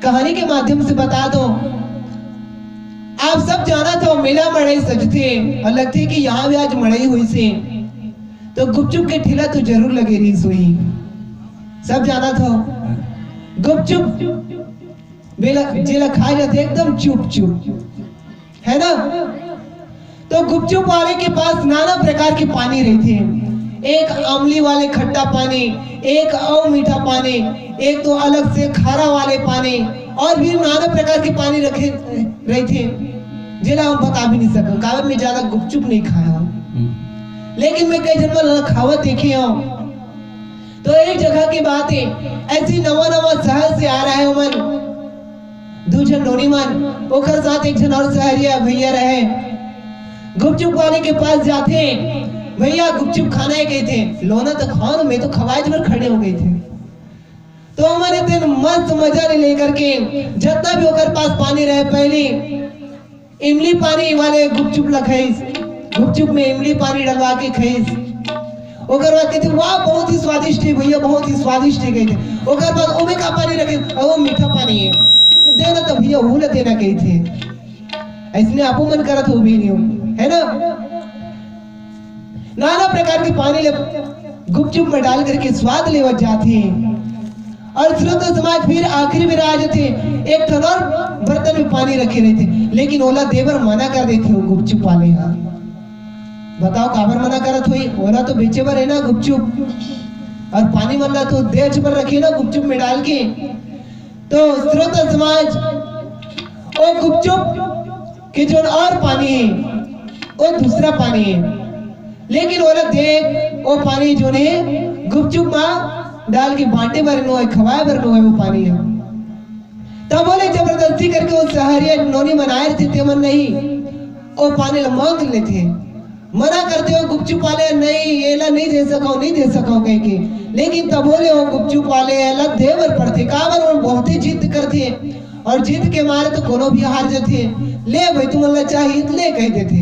कहानी के माध्यम से बता दो। आप सब जाना था मेला मड़ई सजते और लगते कि यहाँ भी आज मड़ई हुई से तो गुपचुप के ठेला तो जरूर लगे रही सोई। सब जाना था गुपचुप बेला जेला खाए जाते एकदम चुप चुप, है ना। तो गुपचुप वाले के पास नाना प्रकार के पानी रहते हैं, एक अमली वाले खट्टा पानी, एक और मीठा पानी, एक तो अलग से खारा वाले पानी, और भी नाना प्रकार के पानी रखे रहते हैं जिला हम बता भी नहीं सकते। कागज में ज्यादा गुपचुप नहीं खाया हूँ, लेकिन मैं कई जन्म खावत देखे हूँ। तो एक जगह की बात है, ऐसी नवा नवा शहर से आ रहा है मन, दूजन नोनी मन ओकर साथ एक जन और शहरिया भैया रहे। गुपचुप वाले के पास जाते, भैया गुपचुप खाना है गए थे, लोना तो खाओ, मैं तो खवाज पर खड़े हो गए थे। तो हमारे दिन मस्त मजा लेकर के जितना भी ओकर पास पानी रहे, पहले इमली पानी वाले गुपचुप लखाइस, गुपचुप में इमली पानी डलवा के खाइस। ओकर बाद कहते वाह बहुत ही स्वादिष्ट है भैया, बहुत ही स्वादिष्ट है कहते। ओकर बाद ओमे का पानी रखे, वो मीठा पानी है देना तो भैया वो ले देना कही थे। इसलिए आपो मन करत हो भी नहीं हो, है ना। नाना प्रकार के पानी ले गुपचुप में डाल करके स्वाद लेवत जाते हैं। और श्रोता समाज फिर आखिरी में आ जाते, एक ठन और बर्तन में पानी रखे रहते, लेकिन ओला देवर मना कर देते हो गुपचुप वाले। यहाँ बताओ काबर मना करत हुई, ओला तो बेचे पर है ना गुपचुप, और पानी मरना तो देच पर रखे ना गुपचुप में डाल के। तो श्रोता समाज वो गुपचुप के जो और पानी है वो दूसरा पानी है, लेकिन ओला देख वो पानी जो है गुपचुप में डाल के बांटे भर नो है, खवाए भर नो है वो पानी है। तब बोले जबरदस्ती करके वो शहरिया नोनी मनाए थे मन नहीं, वो पानी ला मांग लेते, मना करते हो गुपचुप वाले नहीं ये नहीं दे सको, नहीं दे सको कह के। लेकिन तब बोले वो गुपचुप वाले अलग देवर पड़ते, काबर वो बहुत ही जिद करते, और जिद के मारे तो कोनो भी हार जाते। ले भाई तुम अल्लाह चाहिए ले कह देते।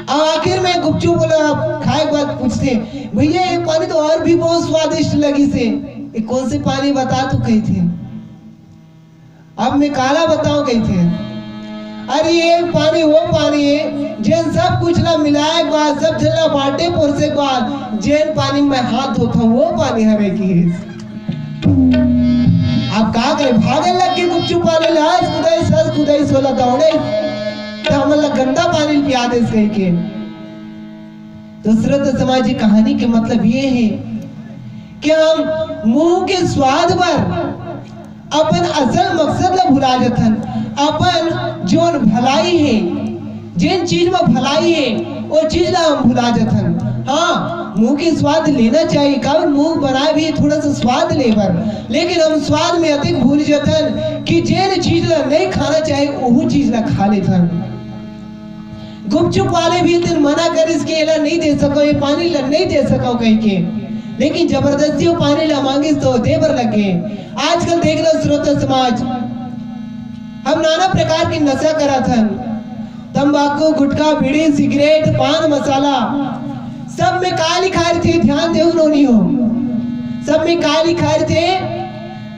अब आखिर में गुपचुप बोला खाए के बाद पूछते, भैया ये पानी तो और भी बहुत स्वादिष्ट लगी से, ये कौन से पानी बता तू कही थे। अब मैं काला बताऊं कही थे, अरे ये पानी वो पानी है जिन सब कुछ ला मिलाए के बाद सब जला बांटे पुरसे के बाद जिन पानी में हाथ धोता हूँ वो पानी हमें की है। अब का करे भागे लग के गुपचुप वाले लाज खुदाई सर खुदाई सोला दौड़े तो हमला गंदा पानी पिया दे कह के। तो श्रोता समाज की कहानी के मतलब ये है कि हम मुंह के स्वाद पर अपन असल मकसद ला भुला जथन, अपन जोन भलाई है, जिन चीज में भलाई है वो चीज ला हम भुला जथन। हाँ मुंह के स्वाद लेना चाहिए, कब मुंह बनाए भी थोड़ा सा स्वाद ले पर, लेकिन हम स्वाद में अधिक भूल जतन कि जिन चीज ला नहीं खाना चाहिए वो चीज ला खा लेथन। गुपचुप वाले भी दिन मना कर इसके एला नहीं दे सको, ये पानी ला नहीं दे सको कह के, लेकिन जबरदस्ती वो पानी ला मांगे तो देवर लगे। आजकल देख लो श्रोता समाज, हम नाना प्रकार की नशा करा था, तंबाकू गुटखा बीड़ी सिगरेट पान मसाला सब में का लिखा थे, ध्यान दे नहीं हो, सब में का लिखा थे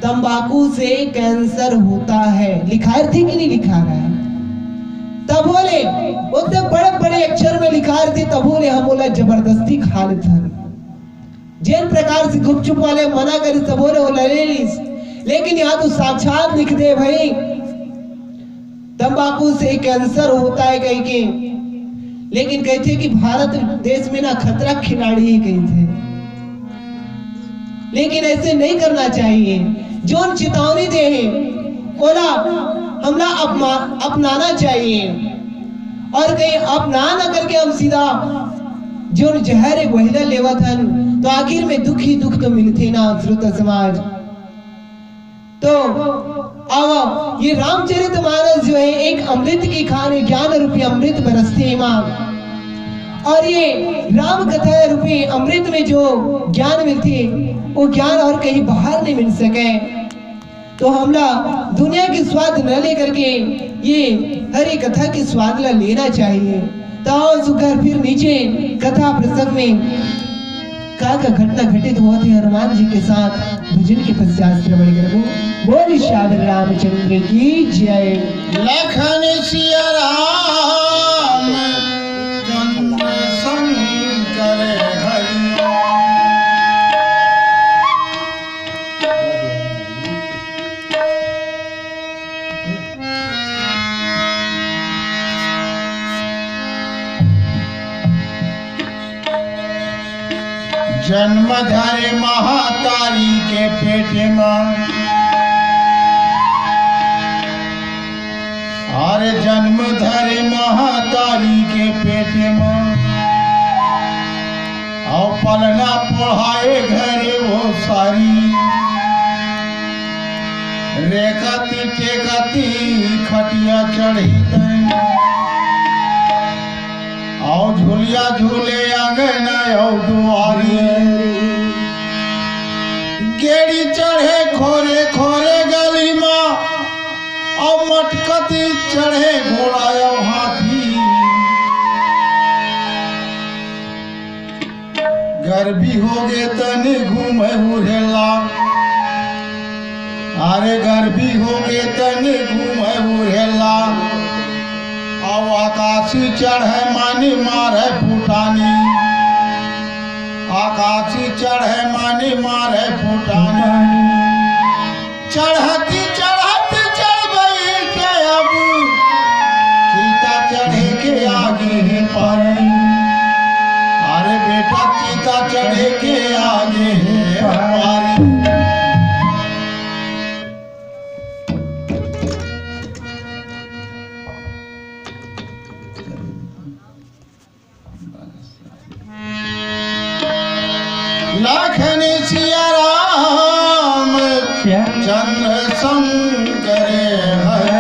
तंबाकू से कैंसर होता है, लिखा थे कि नहीं लिखा रहा है। तब बोले उतने बड़े बड़े अक्षर में लिखा थे, तब बोले हम बोला जबरदस्ती खा लेते, जिन प्रकार से गुपचुप वाले मना करे तब बोले वो लड़ेलिस, लेकिन यहाँ तो साक्षात लिख दे भाई तंबाकू से कैंसर होता है कहीं के। लेकिन कहते कि भारत देश में ना खतरा खिलाड़ी ही कहीं थे, लेकिन ऐसे नहीं करना चाहिए। जो चेतावनी दे ओला हमला अपनाना चाहिए, और कहीं अपना न करके हम सीधा जो जहर एक वहीला लेवा था तो आखिर में दुख ही दुख तो मिलते ना श्रोता समाज। तो आओ ये रामचरितमानस जो है एक अमृत की खान है, ज्ञान रूपी अमृत बरसते हैं मां, और ये राम कथा रूपी अमृत में जो ज्ञान मिलती वो ज्ञान और कहीं बाहर नहीं मिल सके। तो हमला दुनिया के स्वाद न लेकर के ये हरी कथा के स्वाद ला लेना चाहिए। तो सुकर फिर नीचे कथा प्रसंग में का घटना घटित हुआ थे हनुमान जी के साथ भजन के पश्चात श्रवण करो। बोल श्याम रामचंद्र की जय। लखन सिया राम चंद्र शंकर हरि। जन्म धरे महातारी के पेट में और जन्म धरे महातारी के पेट में और पलना पढ़ाए घरे वो सारी रेखती टेकती खटिया चढ़ी और झूलिया झूले अंगना और दुआरी गेड़ी चढ़े खोरे खोरे गली में और मटकती चढ़े घोड़ा और हाथी। गर्भी हो गे तने घूमे उड़ेला अरे गर्भी हो गे तने घूमे उड़ेला और आकाशी चढ़े मानी मारे फुटानी। आकाशी चढ़े मानी मारे फुटानी। चढ़ती चढ़ती चढ़ गई के अब चीता चढ़े के आगे है पारी। अरे बेटा चीता चढ़े के आगे है पारी। लखन सिया राम चंद्र शंकर हरि।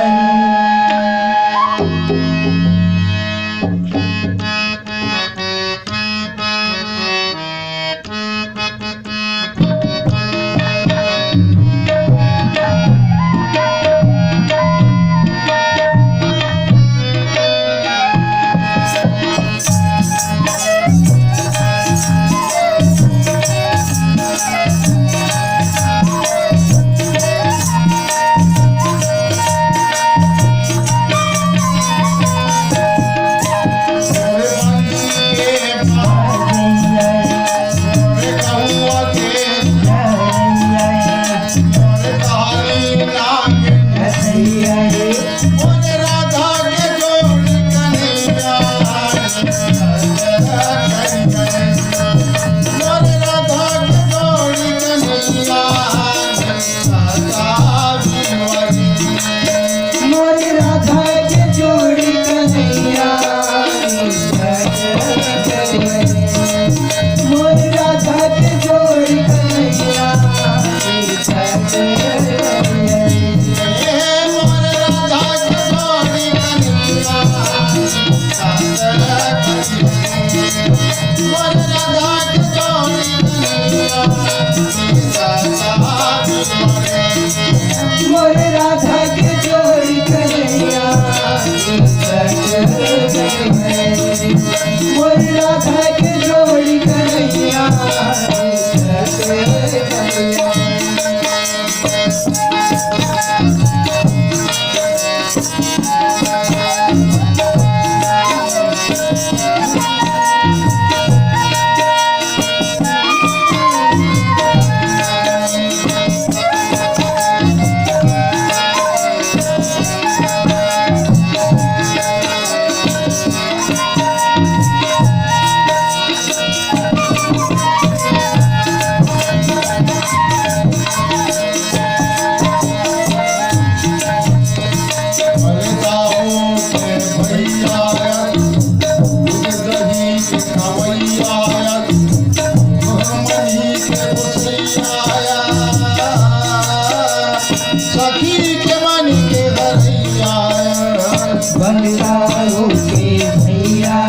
बंगालों के भैया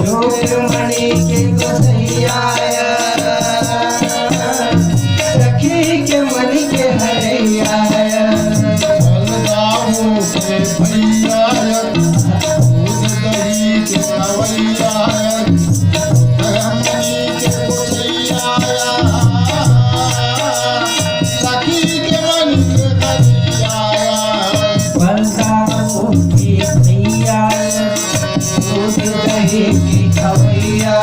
रुक्मणी के गोसैया सखी के मन के हरैया बलदाऊ के भैया दूध दही के खवैया रुक्मणी के गोसैया सखी के मन के हरैया बलदाऊ की भैया दूध दही की खवैया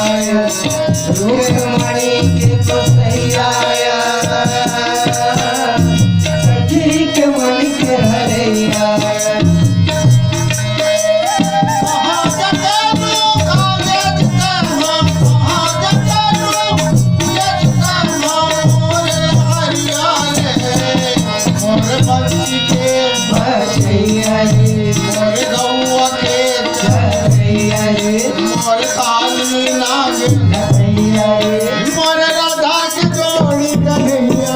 रुक्मणी के गोसैया सखी के मन के हरैया बचैया रे भैया रे मोरे राधा के जोड़ी कन्हैया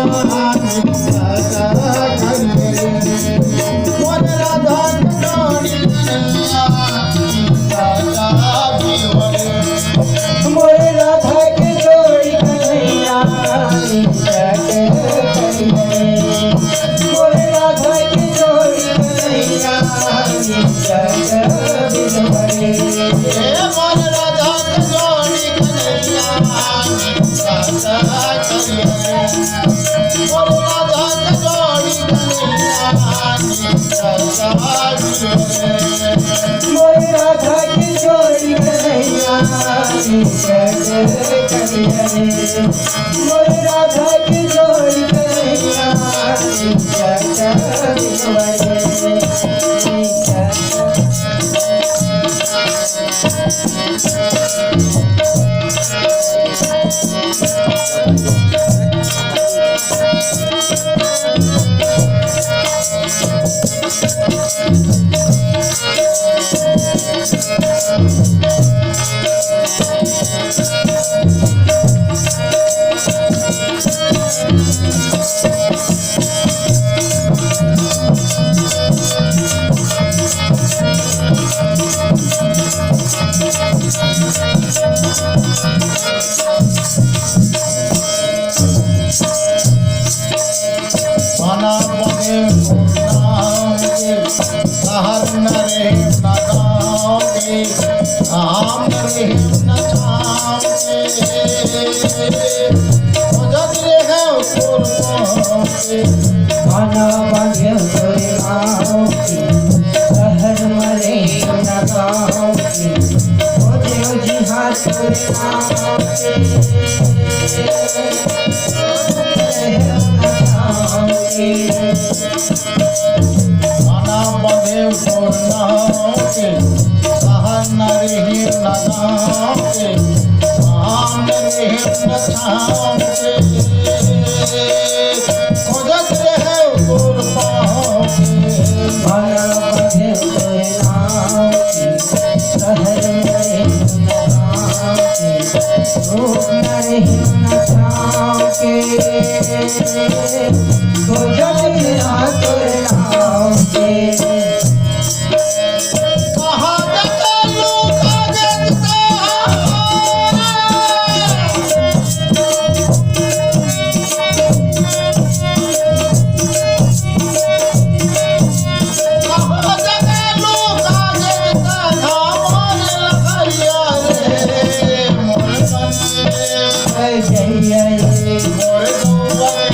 मोरे राधा के जोड़ी कन्हैया मोरे राधा की जोड़ी कन्हैया मोरे राधा की जोड़ी खाना बांधे तोरे गाँव की शहर मरे न गाँव की हो जी हाथ तोरे गाँव के खाना बंधे नाव के सहर न रही न गाँव के आम रहे न छाँव के खोजत रहे गोर पाँव के खाना बांधे तोरे गाँव की शहर मरे न गाँव की धूप न रही न छाँव के तो जग हाथ तोरे गाँव के कहाँ जग लूका जगता कहाँ जग लूका जगता धामों लखरिया रे मोर बने जय रे मोर गौवे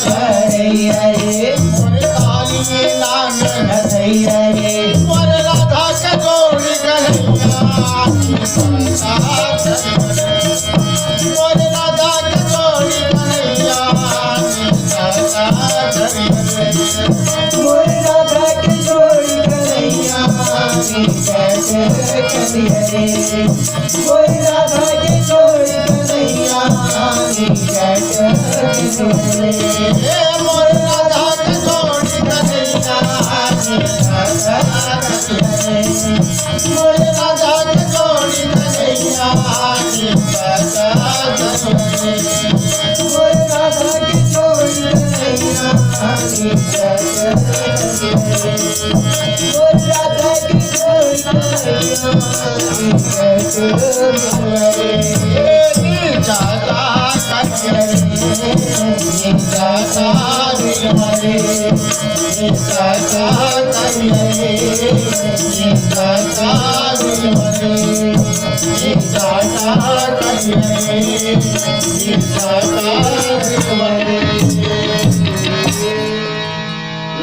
हरैया रे मोर काली नांगन हरैया रे मोर राधा के जोड़ी कन्हैया मोर राधा के जोड़ी कन्हैया मोर राधा के जोड़ी कन्हैया मोर राधा के जोड़ी कन्हैया मोर राधा के जोड़ी कन्हैया मोर राधा के जोड़ी कन्हैया मोर राधा के जोड़ी कन्हैया मोर राधा के जोड़ी कन्हैया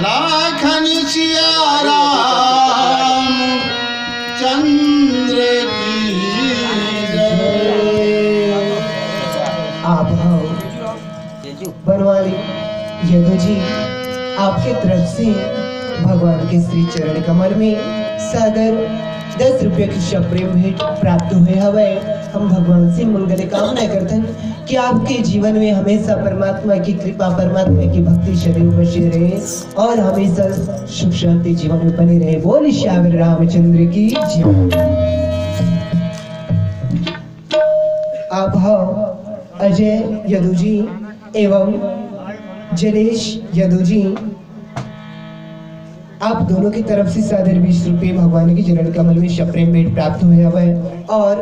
लाखन सिया राम चंद्र की जय। आप हो बनवाली यदु जी, आपके तरफ से भगवान के श्री चरण कमल में सादर 10 रुपये की प्रेम भेंट प्राप्त हुए हवे। हम भगवान से मंगल कामना करते हैं कि आपके जीवन में हमेशा परमात्मा की कृपा, परमात्मा की भक्ति शरीर बचे रहे और हमेशा सुख शांति जीवन में बने रहे। बोल श्याम रामचंद्र की जय। आप हो अजय यदु जी एवं जलेश यदु जी, आप दोनों की तरफ से सादर 20 रुपये भगवान के चरण कमल में शप्रेम भेंट प्राप्त हुए हवे और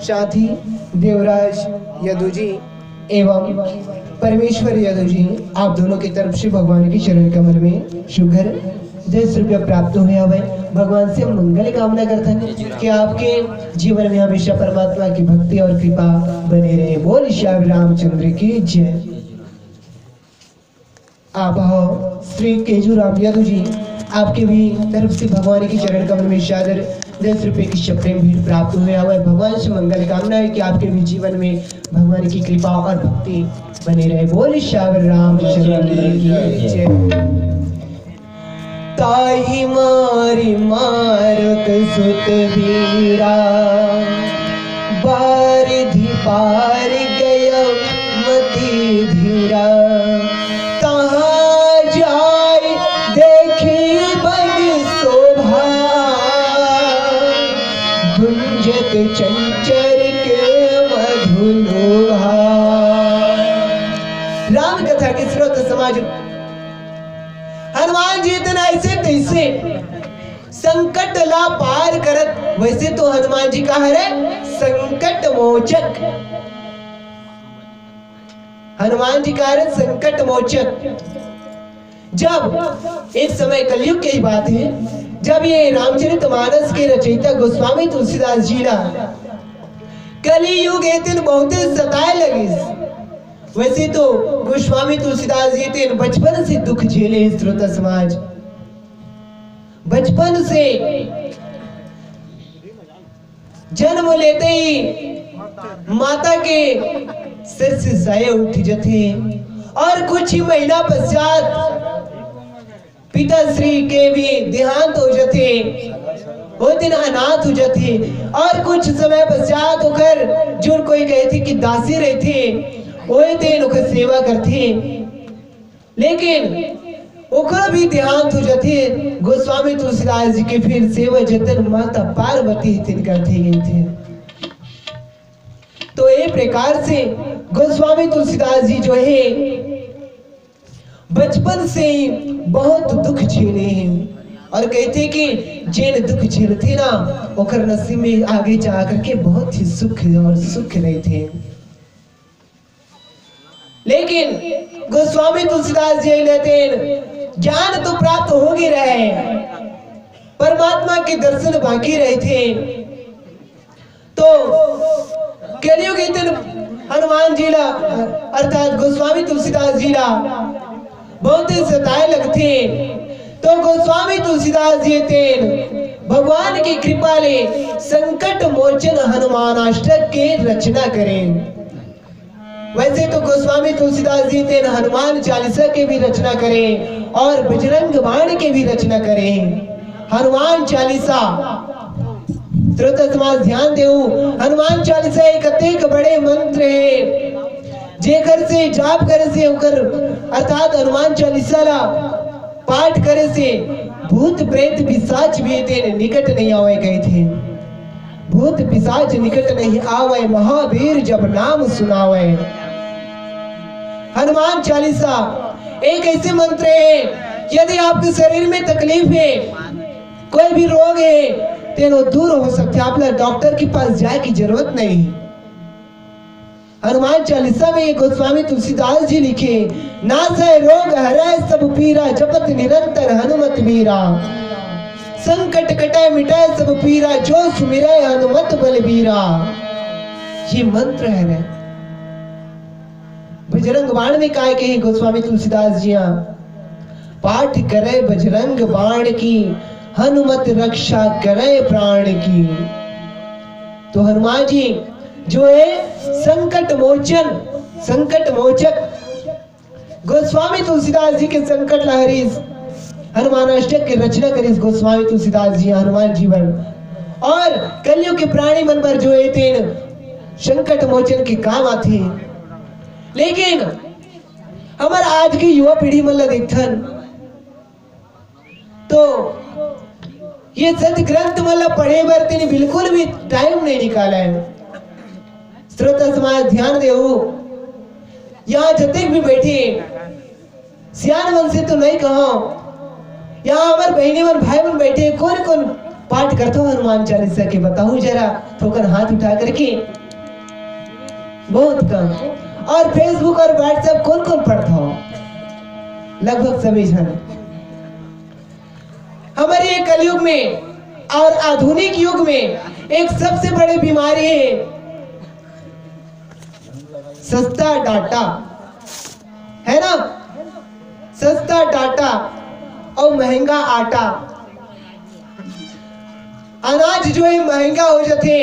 साथ ही देवराज यदु जी एवं परमेश्वर यदु जी, आप दोनों की तरफ से भगवान के चरण कमल में शुगर 10 रुपये प्राप्त हुए हवे। भगवान से मंगल कामना करते हैं कि आपके जीवन में हमेशा परमात्मा की भक्ति और कृपा बने रहे। बोल श्याम रामचंद्र की जय। आप हो श्री केजूराम यदु जी, आपके भी तरफ से भगवान के चरण कमल में सादर 10 रुपये की शप्रेम भेंट प्राप्त हुए हवे। भगवान से मंगल कामना है कि आपके भी जीवन में भगवान की कृपा और भक्ति बनी रहे। बोल श्याम रामचंद्र की जय। ताही मारी मारक सुत वीरा, बारिधि पार गया मति धीरा, तहाँ जाय देखी बग शोभा, गुंजत चंचर के मधुलोभा। राम कथा के स्रोत समाज हनुमान जी इतना ऐसे कैसे संकट ला पार करत। वैसे तो हनुमान जी का है संकट मोचक, हनुमान जी का है संकट मोचक। जब एक समय कलयुग की बात है, जब ये रामचरितमानस के रचयिता गोस्वामी तुलसीदास जी ना कलयुग एक दिन बहुत सताए लगे। वैसे तो गोस्वामी तुलसीदास जी थे बचपन से दुख झेले श्रोता समाज, बचपन से जन्म लेते ही माता के सिर से साये उठ जाते और कुछ ही महीना पश्चात पिताश्री के भी देहांत हो जाते, वो दिन अनाथ हो जाते और कुछ समय पश्चात होकर जो कोई कहते कि दासी रहते वही दिन ओकर सेवा करते, लेकिन ओकर भी देहांत हो जाते। गोस्वामी तुलसीदास जी के फिर सेवा जतन माता पार्वती तिन करते गए थे। तो ये प्रकार से गोस्वामी तुलसीदास जी जो है बचपन से ही बहुत दुख झेले हैं और कहते कि जिन दुख झेलते ना ओकर नसीब में आगे जा करके बहुत ही सुख और सुख रहते। लेकिन गोस्वामी तुलसीदास जी लेते ज्ञान तो प्राप्त हो ही रहे, परमात्मा के दर्शन बाकी रहे थे। तो कलयुग के दिन हनुमान जी ला अर्थात गोस्वामी तुलसीदास जी ला बहुत ही सताए लगते। तो गोस्वामी तुलसीदास जी थे भगवान की कृपा ले संकट मोचन हनुमान अष्टक के रचना करें। वैसे तो गोस्वामी तुलसीदास जी थे हनुमान चालीसा के भी रचना करें और बजरंग बाण के भी रचना करें। हनुमान चालीसा श्रोता समाज ध्यान देऊ, हनुमान चालीसा एक अत्यंत बड़े मंत्र है जेकर से जाप करे से होकर अर्थात हनुमान चालीसा ला पाठ करे से भूत प्रेत पिशाच भी थे निकट नहीं आवे गए थे। भूत पिशाच निकट नहीं आवे, महावीर जब नाम सुनावे। हनुमान चालीसा एक ऐसे मंत्र है, यदि आपके शरीर में तकलीफ है, कोई भी रोग है, तेनो दूर हो सकते, आपला डॉक्टर के पास जाए की जरूरत नहीं है। हनुमान चालीसा में ये गोस्वामी तुलसीदास जी लिखे, नासै रोग हरै सब पीरा, जपत निरंतर हनुमत वीरा। संकट कटै मिटै सब पीरा, जो सुमिरै हनुमत बलबीरा। ये मंत्र है। बजरंग बाण में काय कहे गोस्वामी तुलसीदास जी, पाठ करे बजरंग बाण की, हनुमत रक्षा करे प्राण की। तो हनुमान जी जो है संकट मोचन, संकट मोचक, गोस्वामी तुलसीदास जी के संकट लहरी हनुमान अष्टक की रचना करी गोस्वामी तुलसीदास जी हनुमान जीवन, और कलयुग के प्राणी मन पर जो है तेन संकट मोचन के काम आते। लेकिन हमारे आज की युवा पीढ़ी मतलब देखथन तो ये सत्य ग्रंथ मतलब पढ़े बर तेने बिल्कुल भी टाइम नहीं निकाला है। श्रोता समाज ध्यान देवो, यहाँ जतक भी बैठे सियान मन से तो नहीं कहो, यहाँ हमारे बहनी मन भाई मन बैठे, कौन कौन पाठ करते हो हनुमान चालीसा के, बताओ जरा, ठोकर हाथ उठा करके। बहुत कम। और फेसबुक और व्हाट्सएप कौन कौन पढ़ता हो? लगभग सभी जन। हमारे ये कलयुग में और आधुनिक युग में एक सबसे बड़ी बीमारी है सस्ता डाटा, है ना? सस्ता डाटा और महंगा आटा। अनाज जो है महंगा हो जाते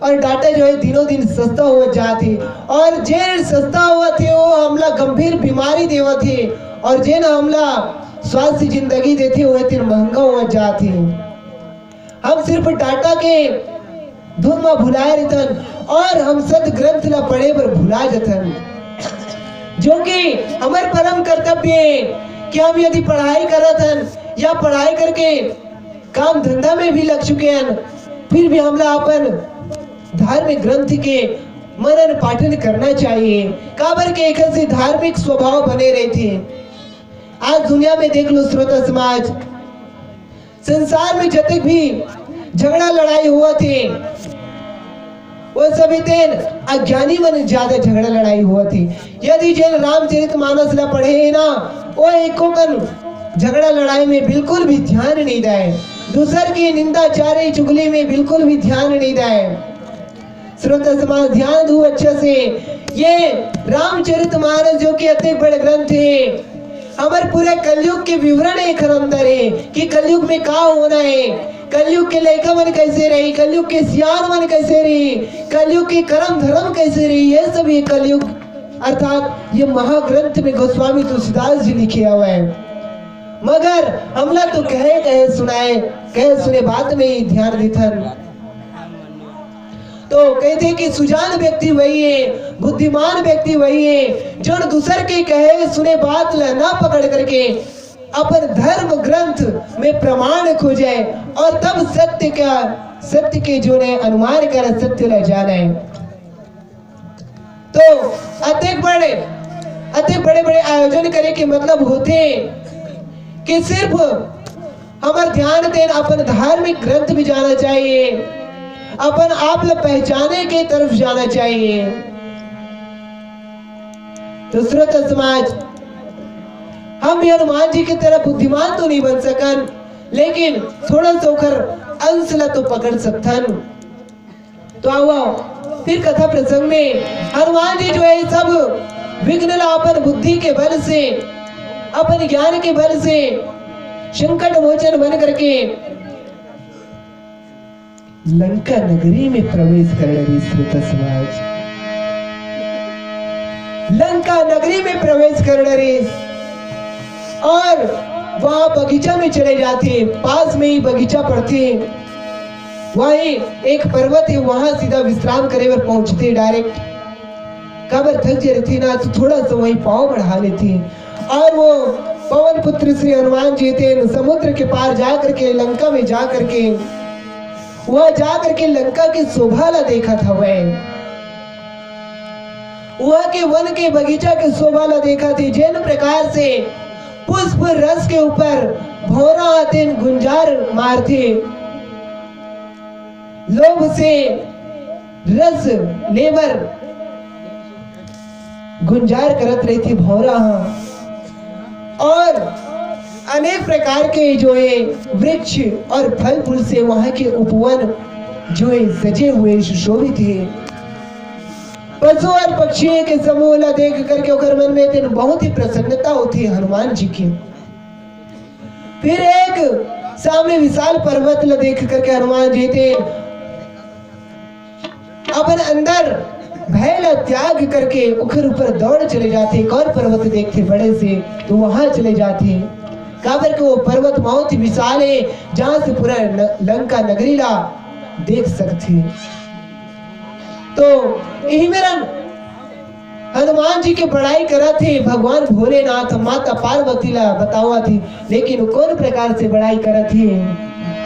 और डाटा जो है दिनों दिन सस्ता हो जाते, और जे सस्ता हुआ थे वो हमला गंभीर बीमारी देवा थे, और जे ना हमला स्वास्थ्य जिंदगी देते हुए थे महंगा हो जाते। हम सिर्फ डाटा के धुन में भुलाए रहतन और हम सद ग्रंथ ला पढ़े पर भुला जतन, जो कि हमारे परम कर्तव्य है कि हम यदि पढ़ाई करतन या पढ़ाई करके काम धंधा में भी लग चुके हैं, फिर भी हमला अपन धार्मिक ग्रंथ के मनन पाठन करना चाहिए। काबर के एक से धार्मिक स्वभाव बने रहते। आज दुनिया में देख लो श्रोता समाज, संसार में जतक भी झगड़ा लड़ाई हुआ थे वो सभी तेन अज्ञानी मन ज्यादा झगड़ा लड़ाई हुआ थी। यदि जैन रामचरितमानस ला पढ़े ना, वो एको कन झगड़ा लड़ाई में बिल्कुल भी ध्यान नहीं दे, दूसर की निंदा चारी चुगली में बिल्कुल भी ध्यान नहीं दे। श्रोता समाज ध्यान दो अच्छे से, ये रामचरितमानस जो कि अति बड़े ग्रंथ है, हमारे पूरे कलयुग के विवरण एक अंदर है कि कलयुग में क्या होना है, कलयुग के लड़का मन कैसे रही, कलयुग के सियान मन कैसे रही, कलयुग के कर्म धर्म कैसे रही, ये सब ये कलयुग अर्थात ये महाग्रंथ में गोस्वामी तुलसीदास जी लिखे हुए हैं। मगर हमला तो कहे सुनाए, कहे सुने बात में ही ध्यान देथन। तो कहते कि सुजान व्यक्ति वही है, बुद्धिमान व्यक्ति वही है जो दूसर के कहे सुने बात ला ना पकड़ करके अपन धर्म ग्रंथ में प्रमाण खोजे और तब सत्य के जो ने अनुमान कर सत्य ला जाने। तो अत्यंत बड़े बड़े आयोजन करे के मतलब होते कि सिर्फ हमारे ध्यान देन अपन धार्मिक ग्रंथ भी जाना चाहिए, अपन आप ल पहचाने के तरफ जाना चाहिए। तो श्रोता समाज, हम हनुमान जी की तरह बुद्धिमान तो नहीं बन सकन, लेकिन थोड़ा सा ओकर अंश ला तो पकड़ सकथन। तो आओ फिर कथा प्रसंग में हनुमान जी जो है सब विघ्न ला अपन बुद्धि के बल से, अपन ज्ञान के बल से संकट मोचन बन करके लंका नगरी में प्रवेश कर रही। श्रोता समाज, लंका नगरी में प्रवेश कर रही और वहां बगीचा में चले जाते, पास में ही बगीचा पड़ते, वहीं एक पर्वत है, वहां सीधा विश्राम करे पर पहुंचते डायरेक्ट। कबर थक जाती ना तो थोड़ा सा वहीं पाँव बढ़ा लेते, और वो पवन पुत्र श्री हनुमान जी थे समुद्र के पार जा करके लंका में जा करके वह जा करके लंका की शोभा ला देखा था। वह के वन के बगीचा के शोभा ला देखा थी, जिन प्रकार से पुष्प रस के ऊपर भौरा आते गुंजार मारते, लोभ से रस लेबर गुंजार करत रही थी भौरा और अनेक प्रकार के जो है वृक्ष और फल फूल से वहां के उपवन जो है सजे हुए सुशोभित थे। पशु और पक्षियों के समूह ला देख करके ओकर मन में तेन बहुत ही प्रसन्नता होती है हनुमान जी की। फिर एक सामने विशाल पर्वत ला देख करके हनुमान जी थे अपन अंदर भय ला त्याग करके उखर ऊपर दौड़ चले जाते। एक और पर्वत देखते बड़े से तो वहां चले जाते। काबर के वो पर्वत बहुत ही विशाल है जहां से पूरा लंका नगरी ला देख सकते। तो यही मेरा हनुमान जी के बड़ाई करा थे भगवान भोलेनाथ माता पार्वती ला बतावा थी, लेकिन कौन प्रकार से बड़ाई करा थे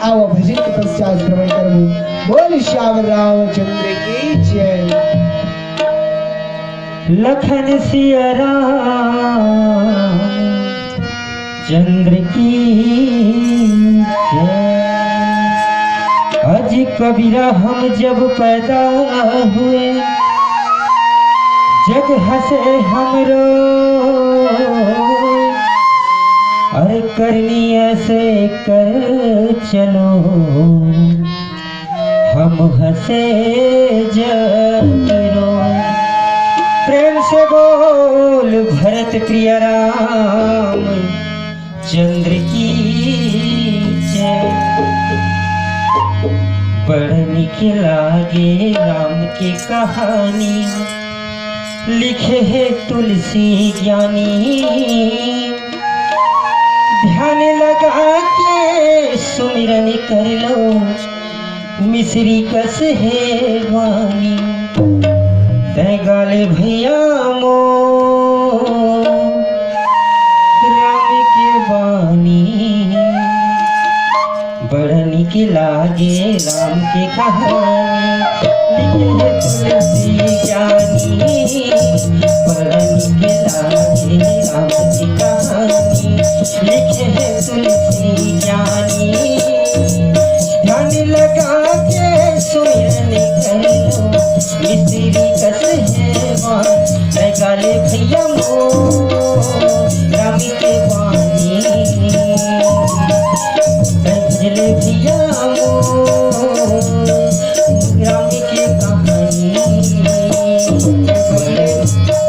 आओ भजन के पश्चात श्रवण करूं। बोल श्याम रामचंद्र की जय। लखन सिया राम चंद्र की जय। अज कबीरा हम जब पैदा हुए जग हंसे हमरो, अरे करनी ऐसे कर चलो हम हंसे जग रो। प्रेम से बोल भरत प्रिय राम चंद्र की जय। पढ़ने के लागे राम की कहानी लिखे है तुलसी ज्ञानी। ध्यान लगा के सुमिरन कर लो मिश्री कस है वाणी। तय गाले भैया मो राम के वाणी। बढ़नी के लागे राम की कहानी लिखे है तुलसी ज्ञानी। बढ़नी के लागे राम की कहानी लिखे है तुलसी ज्ञानी। ध्यान लगा के सुमिरन कर लो मिश्री कस है वाणी। गाले भैया मो राम के वाणी। भजले भैया मो राम की कहानी।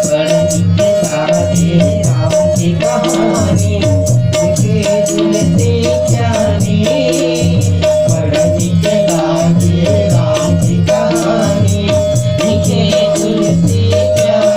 बड़नी के लागे राम की कहानी लिखे तुलसी ज्ञानी। बड़नी के लागे राम की कहानी लिखे तुलसी ज्ञानी।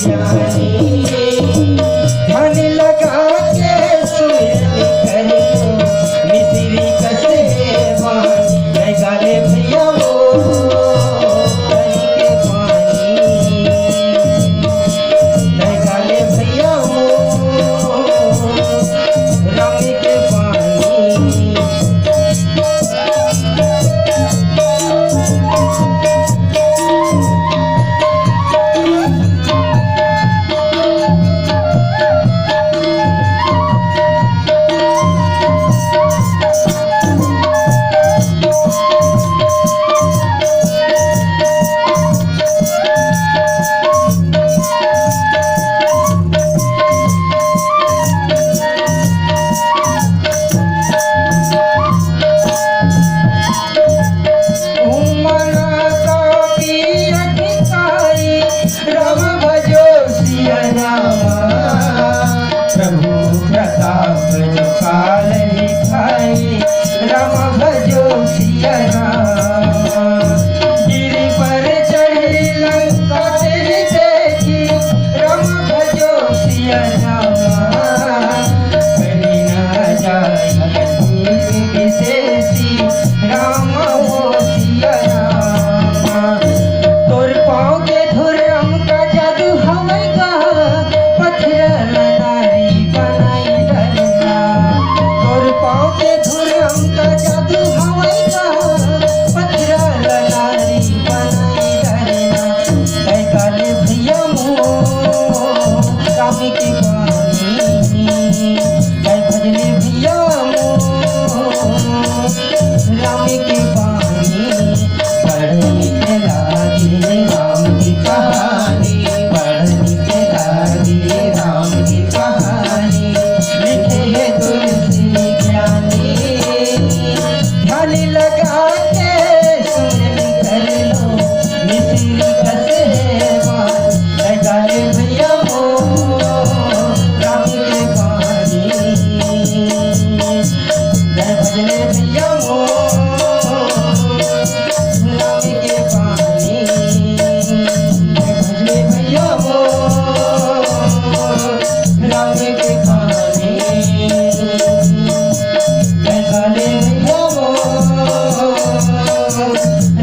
ज्ञानी ध्यान लगा के सुमिरन कर लो मिश्री कसे वाणी जय गाले भैया वो हरि के पानी जय गाले भैया वो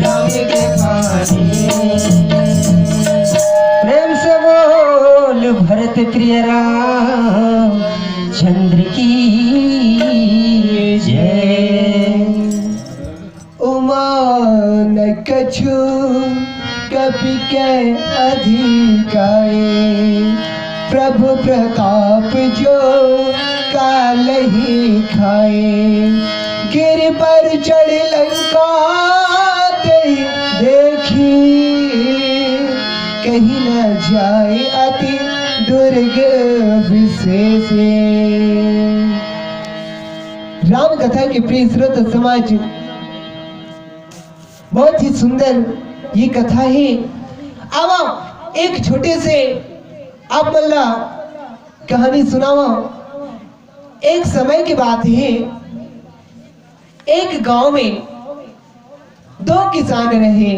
राम के पानी प्रेम से बोल भरत प्रिय राम चंद्र की जय। उमा न कछु कपि के अधिकाए प्रभु प्रताप जो काल ही खाए गिर पर चढ़ लंका देखी कहीं न जाए अति दुर्ग विशेष। राम कथा के प्रिय श्रोता समाज, बहुत ही सुंदर ये कथा है। अब एक छोटे से आप मल्ला कहानी सुनावा। एक समय की बात है, एक गांव में दो किसान रहे।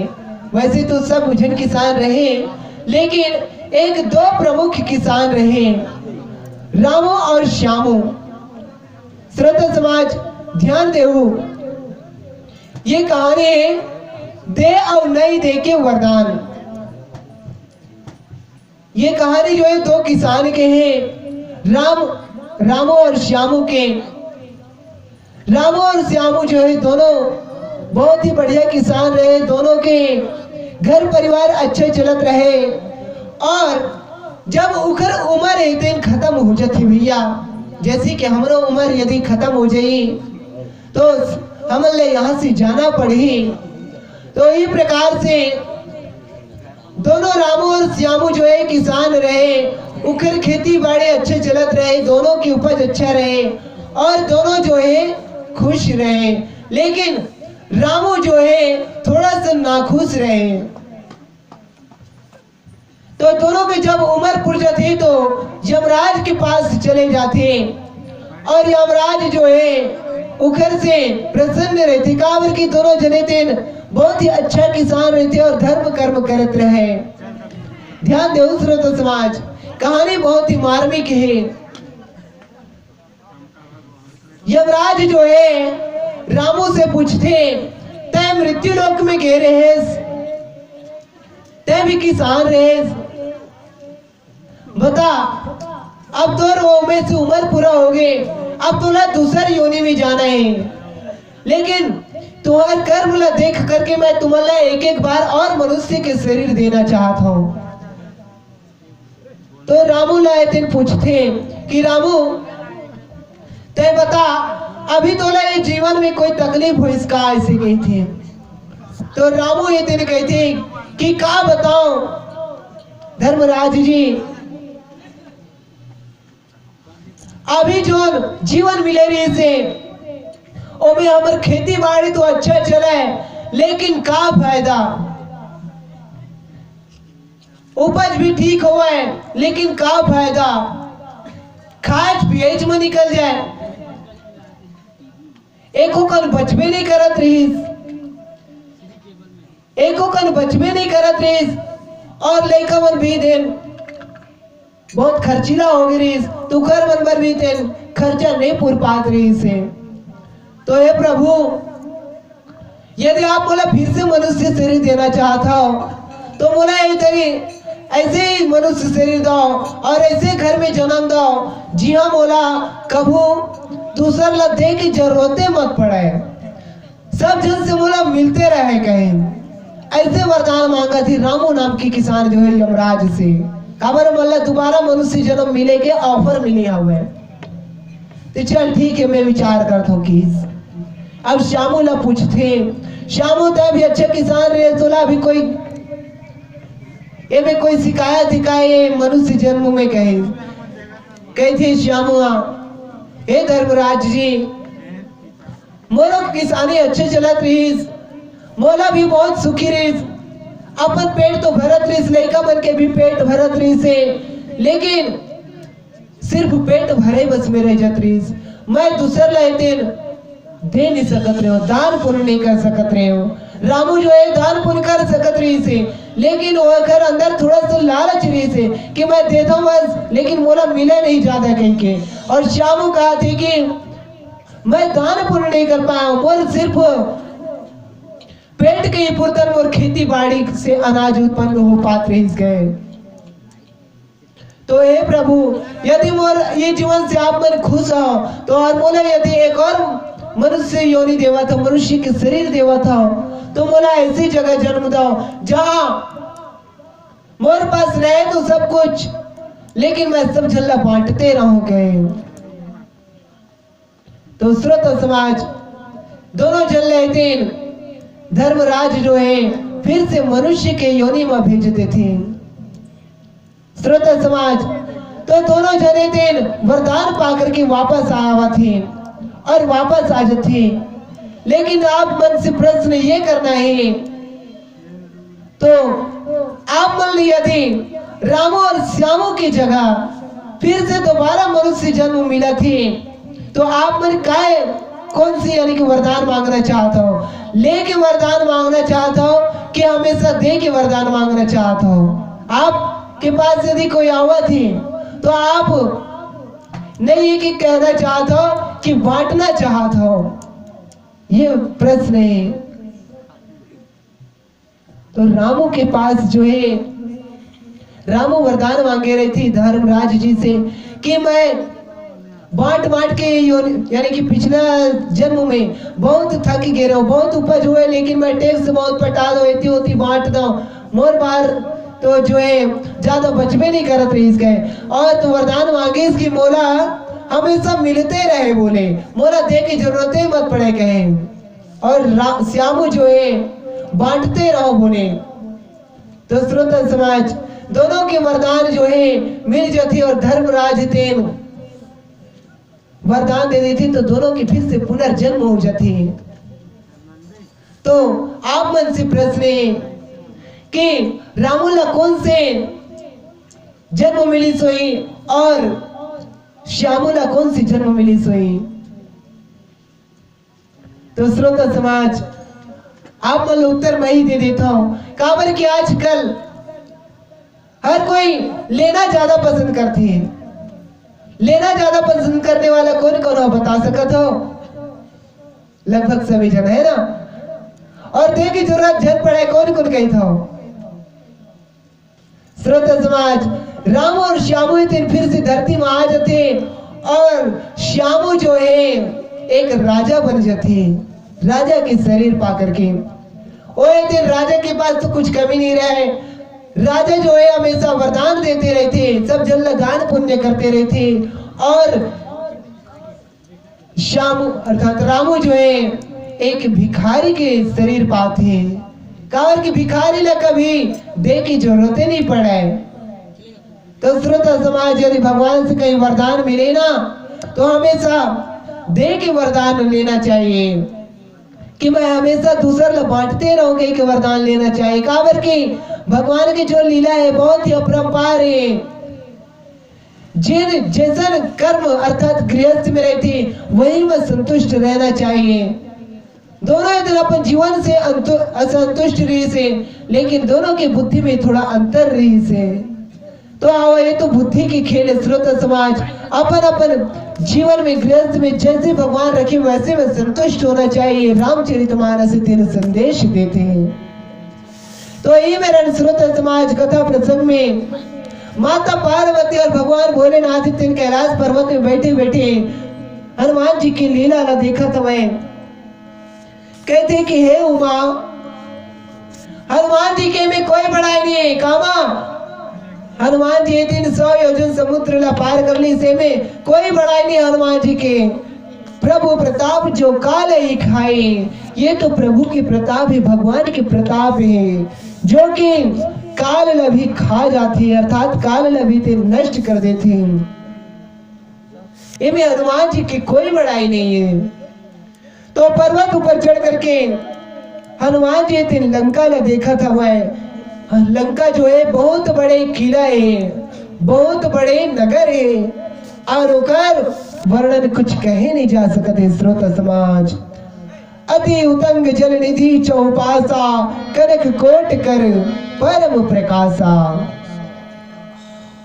वैसे तो सब उजन किसान रहे, लेकिन एक दो प्रमुख किसान रहे, रामू और श्यामू। श्रोता समाज ध्यान देवो, ये कहानी दे और नहीं दे के वरदान। ये कहानी जो है दो किसान के हैं, रामू और श्यामू के। रामू और श्यामू जो है दोनों बहुत ही बढ़िया किसान रहे, दोनों के घर परिवार अच्छे चलत रहे। और जब उखर उम्र एक दिन खत्म हो जाती भैया, जैसे कि हमारा उम्र यदि खत्म हो जाई तो हमने यहाँ से जाना पड़ी। तो इस प्रकार से दोनों रामू और श्यामू जो है किसान रहे, उखर खेती बाड़ी अच्छे चलत रहे, दोनों की उपज अच्छा रहे और दोनों जो है खुश रहे। लेकिन रामू जो है थोड़ा सा नाखुश रहे। तो दोनों के जब उम्र पुर जाती तो यमराज के पास चले जाते और यमराज जो है उखर से प्रसन्न रहते। काबर की दोनों जने थे बहुत ही अच्छा किसान रहते और धर्म कर्म करते रहे। ध्यान दो श्रोता समाज, कहानी बहुत ही मार्मिक है। यमराज जो है रामू से पूछते, तय मृत्यु लोक में गए रहेस, तय भी किसान रहेस, बता अब तो में से उम्र पूरा हो गए, अब तो दूसर योनि में जाना है, लेकिन तुम्हारे कर्म ला देख करके मैं तुम्हारा एक एक बार और मनुष्य के शरीर देना चाहता हूँ। तो रामू लाए दिन पूछते कि रामू तय बता अभी तो ये जीवन में कोई तकलीफ हो इसका, ऐसे कही थी। तो रामू ये दिन कहते कि क्या बताओ धर्मराज जी, अभी जो जीवन मिले रही से ओमे हमार खेती बाड़ी तो अच्छा चला है, लेकिन का फायदा, उपज भी ठीक हुआ है, लेकिन का फायदा, खाद पीएच में निकल जाए, एको कन बचबे नहीं करत रहीस, एको कन बचबे नहीं करत रहीस, और लड़का मन भी दिन बहुत खर्चीला हो गई रहीस, तू कर मन पर भी दिन खर्चा नहीं पूर पात रहीस है। तो हे प्रभु, यदि आप बोला फिर से मनुष्य शरीर देना चाहता हो तो बोला ऐसे ही मनुष्य शरीर दो और ऐसे घर में जन्म दो, जी हाँ बोला कभू दूसर ला दे की जरूरतें मत पड़े, सब जन से बोला मिलते रहे कहीं, ऐसे वरदान मांगा थी रामू नाम की किसान जो है यमराज से, खबर बोला दोबारा मनुष्य जन्म मिले के ऑफर मिली हमें। तो चल ठीक है, मैं विचार करता हूँ कि अब श्यामू ला पूछते, श्यामू तो भी अच्छे किसान रहे, तोला भी कोई में कोई शिकायत हिकाये मनुष्य जन्म में कही थे श्यामू, हे धर्मराज जी मोला किसानी अच्छे चलत रहीस, मोला भी बहुत सुखी रहीस, अपन पेट तो भरत रहीस, लड़का बन के भी पेट भरत रहीस है, लेकिन सिर्फ पेट भरे बस में रह जात रहीस, मैं दूसर लाते दे नहीं सकत रहे हो, दान पुण्य नहीं कर सकत रहे हो। रामू जो है दान पुण्य कर सकत रही से, लेकिन वो घर अंदर थोड़ा सा लालच रही से कि मैं देता हूँ बस, लेकिन मोला मिले नहीं ज्यादा कहीं के। और श्यामू कहा थे कि मैं दान पुण्य नहीं कर पाया हूँ, मोर सिर्फ पेट के ही पुरतन मोर खेती बाड़ी से अनाज उत्पन्न हो पात रही गए। तो हे प्रभु, यदि मोर ये जीवन से आप मन खुश हो तो और मोला यदि एक और मनुष्य योनि देवा था, मनुष्य के शरीर देवा था, तो मोला ऐसी जगह जन्म दो जहां मोर पास रहे तो सब कुछ, लेकिन मैं सब झल्ला बांटते रहूंगे। तो श्रोता समाज दोनों झल्ले दिन धर्मराज जो है फिर से मनुष्य के योनि में भेजते थे। श्रोता समाज तो दोनों जने दिन वरदान पाकर के वापस आया थे और वापस आ जाते, लेकिन आप मन से प्रश्न ये करना है, तो आप मन यदि रामू और श्यामू की जगह फिर से दोबारा मनुष्य जन्म मिला थी तो आप मन काय कौन सी यानी कि वरदान मांगना चाहता हो, लेके वरदान मांगना चाहता हो कि हमेशा दे के वरदान मांगना चाहता हो। आपके पास यदि कोई आवा थी तो आप नहीं कि कहना चाहता हो कि बांटना चाहता हो, ये प्रश्न है। तो रामू के पास जो है रामू वरदान मांगे रही थी धर्मराज जी से कि मैं बांट बांट के यानी कि पिछला जन्म में बहुत थक गए रहो, बहुत उपज हुए, लेकिन मैं टैक्स बहुत पटा दो, इतनी होती बांट दो, मोर बार तो जो है ज्यादा बचबे नहीं करत रही गए, और तो वरदान मांगे इसकी मोला हमेशा मिलते रहे, बोले मोला दे की जरूरतें मत पड़े कहे, और श्यामू जो है बांटते रहो बोले। तो श्रोता समाज दोनों के वरदान जो है मिल जाती और धर्मराज तेन वरदान दे देती तो दोनों की फिर से पुनर्जन्म हो जाती। तो आप मन से प्रश्न है कि रामूला कौन से जन्म मिली सोई और श्यामूला कौन सी जन्म मिली सोई। तो श्रोता समाज आप मन उत्तर मैं ही दे देता हूं, काबर कि आजकल हर कोई लेना ज्यादा पसंद करते हैं। लेना ज्यादा पसंद करने वाला कौन कौन हो बता सकत हो? लगभग सभी जन है ना। और दे की जरूरत जन पड़े कौन कौन कही था? श्रोता समाज, राम और श्यामू एक दिन फिर से धरती में आ जाते और श्यामू जो है एक राजा बन जाते, राजा के शरीर पा करके। और एक दिन राजा के पास तो कुछ कमी नहीं रहे। राजा जो है हमेशा वरदान देते रहते, सब जन दान पुण्य करते रहते। और श्यामू अर्थात रामू जो है एक भिखारी के शरीर पाते, कारण कि भिखारी ला कभी दे की जरूरत ही नहीं पड़े। तो श्रोता समाज, यदि भगवान से कहीं वरदान मिले ना तो हमेशा दे के वरदान लेना चाहिए, कि मैं हमेशा दूसर ला बांटते रहूंगा कि वरदान लेना चाहिए। काबर की भगवान की जो लीला है बहुत ही अपरंपार है। जिन जैसा कर्म अर्थात गृहस्थ में रहती वही में संतुष्ट रहना चाहिए। दोनों इधर अपन जीवन से असंतुष्ट रही से, लेकिन दोनों की बुद्धि में थोड़ा अंतर रही से। तो आओ, ये तो बुद्धि की खेल है। श्रोता समाज, अपन अपन जीवन में गृहस्थ में जैसे भगवान रखे वैसे में संतुष्ट होना चाहिए। रामचरितमानस तेरे संदेश देते हैं। तो ये मेरा श्रोता समाज कथा प्रसंग में माता पार्वती और भगवान भोलेनाथ तीन कैलाश पर्वत में बैठे बैठे हनुमान जी की लीला ला देखा था। मैं कहते कि हे उमा, हनुमान जी के में कोई बड़ाई नहीं है। कामा हनुमान जी 300 योजन समुद्र ला पार कर ली से में कोई बड़ाई नहीं हनुमान जी के। प्रभु प्रताप जो काल ही खाए, ये तो प्रभु की प्रताप है, भगवान की प्रताप है, जो कि काल लभी खा जाती है, अर्थात काल लभी ते नष्ट कर देती है। इनमें हनुमान जी की कोई बड़ाई नहीं है। तो पर्वत ऊपर चढ़ करके हनुमान जी ने लंका ला देखा था। वह लंका जो है बहुत बड़े किला है, बहुत बड़े नगर है, और ओकर वर्णन कुछ कहे नहीं जा सकते। श्रोता समाज, अति उतंग जल निधि चौपासा, कनक कोट कर परम प्रकाशा।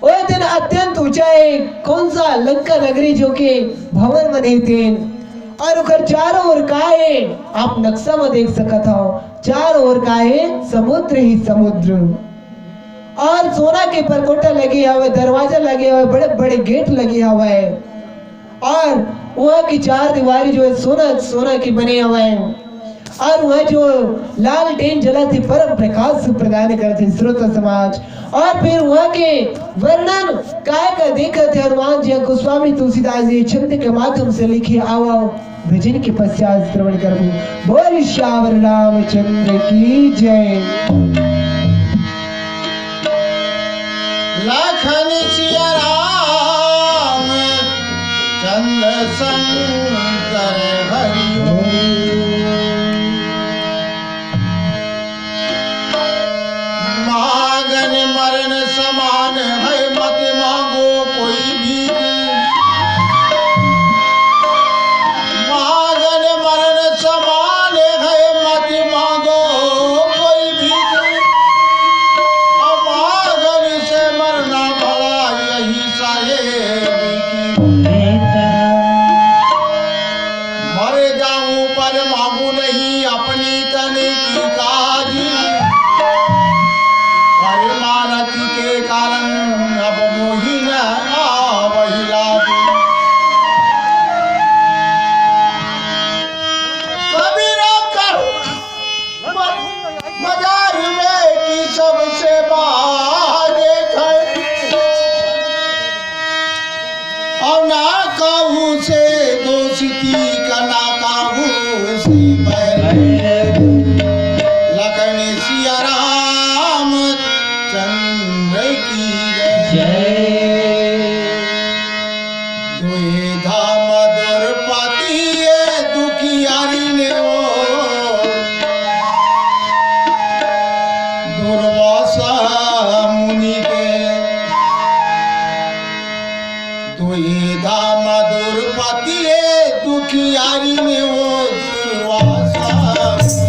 वो दिन अत्यंत ऊंचाई कौन सा लंका नगरी जो के भवन बने थे, और उधर चारों ओर का है, आप नक्शा में देख सकते हो, चारों ओर का है समुद्र ही समुद्र, और सोना के परकोटा लगे हुए, दरवाजा लगे हुए, बड़े बड़े गेट लगे हुए है, और वहाँ की चार दीवारी जो है सोना सोना की बने हुए हैं, और वह जो लालटेन जलाती परम प्रकाश प्रदान करते। श्रोता समाज, और फिर वहाँ के वर्णन काय का देखते थे हनुमान जी गोस्वामी तुलसीदास जी छंद के माध्यम से लिखे। आओ भजन के पश्चात श्रवण करूं। बोल श्यावर रामचंद्र की जय। लखन सिया राम चंद्र शंकर हरि मागन मरण समान है, मत मांगो कोई भी। मागन मरण समान है, मत मांगो कोई भी। मागन से मरना भला यही साहेब की। मर जाऊं पर मांगू नहीं अपनी तन की काजी। मानती के कारण अब मोही न आवही लागी। कबीरा कर मजार में की सबसे बाजे और ना कहूँ से दोस्ती का ना कहूँ से लखन सिया राम चंद्र की जय। दुई धाम दुर्पति दुखियारी ने दुर्वासा मुनि के। दुई धाम दुर्पति दुखियारी ने दुर्वासा मुनि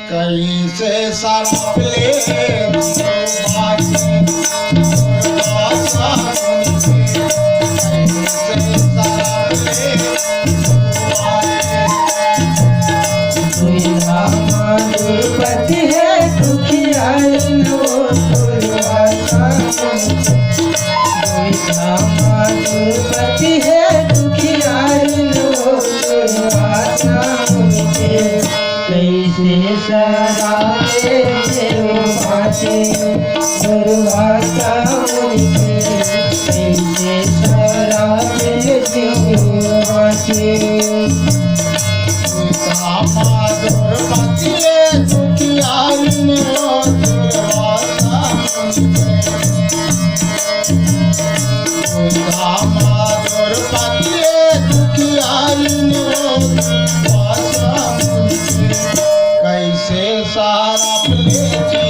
के। कहीं से शराब ले बाजी दुर्वासा मुनि के कहीं से शराब ले दुर्पति है दुखियारी नो दुर्वासा दुर्पति है दुखियारी नो दुर्वासा कैसे सराबे देव बाटे दुर्वासा मुनि के कैसे सराबे देव बाटे दुर्पति दुखियारी नो दुर्वासा मुनि दुर्पति दुखियारी नो दुर्वासा मुनि कैसे सारा प्लेटी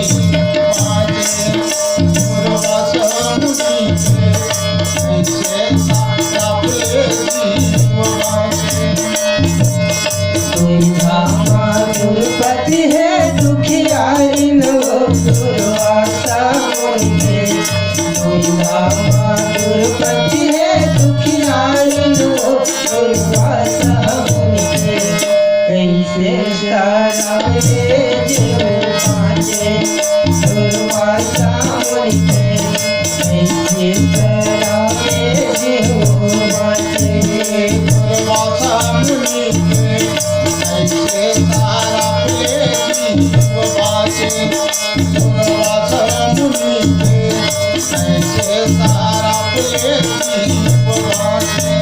बाजे दुर्वासा मुनि कैसे सारा प्लेटी बाजे दुर्पति है दुखियारी नो दुर्वासा मुनि के दुर्पति है दुखियारी नो दुर्वासा मुनि के कैसे शराबे देव बाटे दुर्वासा मुनि के कैसे शराबे देव बाटे दुर्वासा मुनि के कैसे सारा प्लेटी बाजे दुर्वासा मुनि के कैसे सारा प्लेटी बाजे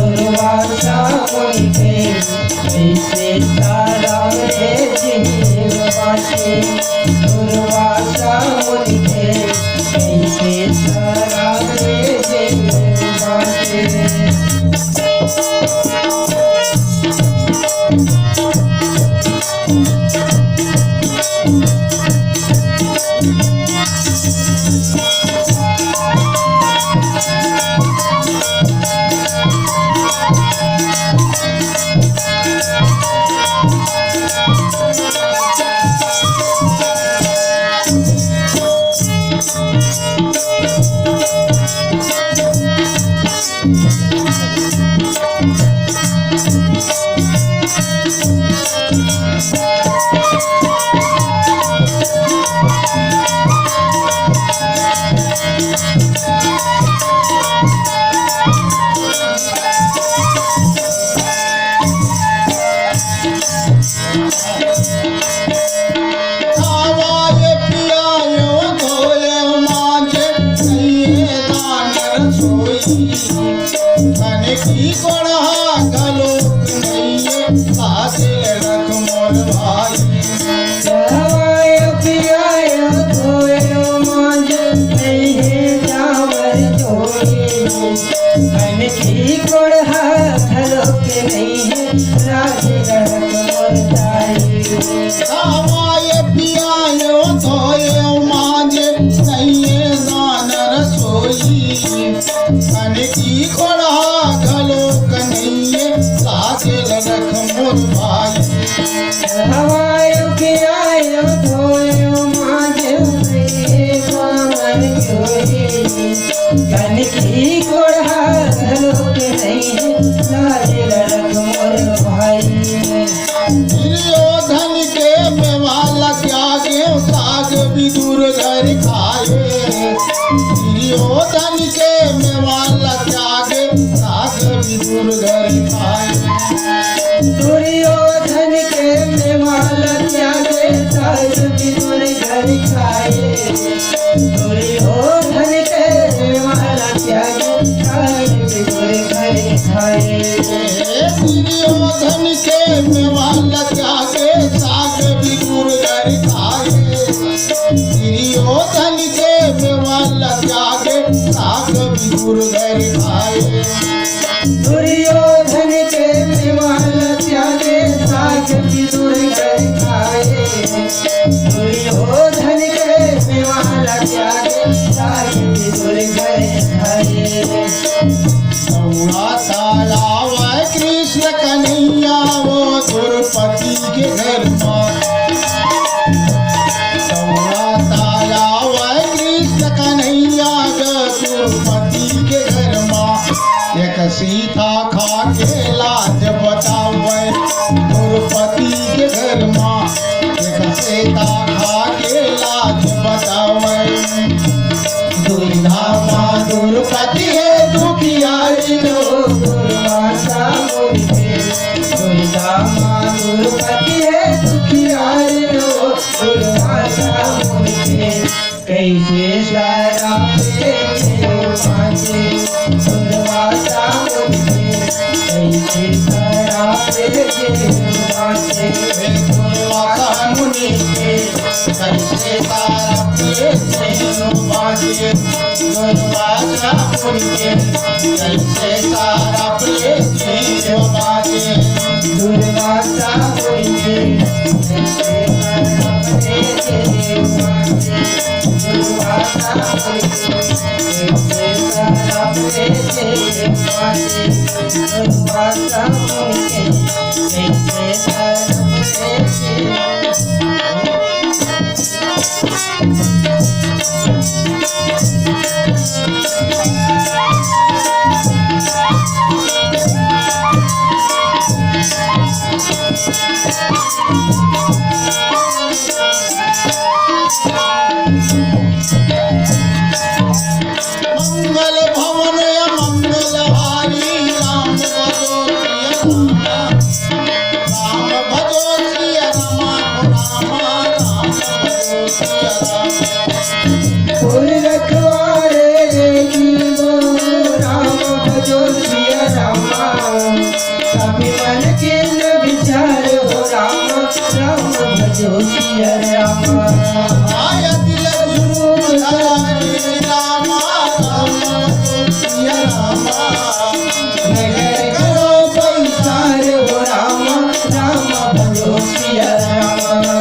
दुर्वासा मुनि के कैसे शराबे देव बाटे दुर्वासा मुनि के कैसे शराबे देव बाटे आवाए पियायो धोए मांगे कहिए दान रसोई कन की कोढ़ा गलो कहिए साथे रख मोर भाई दवायो पियायो धोयो मांझ नहीं जावर जोड़ी मन की कोढ़ा घलो के नहीं राज रख मोर ताई आवाए पियायो धोए मांगे कहिए दान रसोई कन की कोढ़ा गलो कहिए साथे रख मोर भाई दवायो पियायो धोयो मांझ नहीं जावर जोड़ी मन की कोढ़ा घलो के नहीं राज रख मोर भाई दुर्योधन के मेवाला त्यागे साग भी दूर घर खाए दुर्योधन के मेवाला त्यागे साग भी दूर घर खाए दुर्योधन के मेवाला त्यागे साग विदुर घर खाए दुर्योधन के मेवाला त्यागे साग विदुर घर खाए दुर्योधन के मेवाला त्यागे साग भी दूर घर खाए दुर्योधन के मेवाला त्यागे साग भी दूर घर खाए दुर्योधन के मेवाला त्यागे साग विदुर घर खाए दुर्योधन के मेवाला त्यागे साग विदुर घर खाए गौड़ा तालाब कृष्ण कन्हैया वो द्रौपदी के घर में सीता खा के लाज बचावे द्रौपदी के घर माँ एक सीता खा के लाज बचावे दुर्गा माँ द्रौपदी है दुखियारी लो दुर्वासा मुझे दुर्गा माँ द्रौपदी है दुखियारी लो दुर्वासा मुझे कैसे सारा मांगे दुर्वासा मुझे कैसे सारा मांगे दुर्वासा मुनि के कैसे सारा बाजे दुर्वासा मुनि के कैसे सारा बाजे दुर्वासा मुझे कैसे सारा दुर्वासा मुझे कैसे सारा दुर्वासा मुझे कैसे सारा मंगल भवन मंगल हारी राम भजो सिय रमा राम भजो सिय रमा फूल रखवारे जीवो राम भजो सिया रामा कभी मन के न विचार हो राम राम भजो सिया रामा आय दिल गुरु हरि राम राम सिय रामा नगर करो पैसार हो राम राम भजो सिया रामा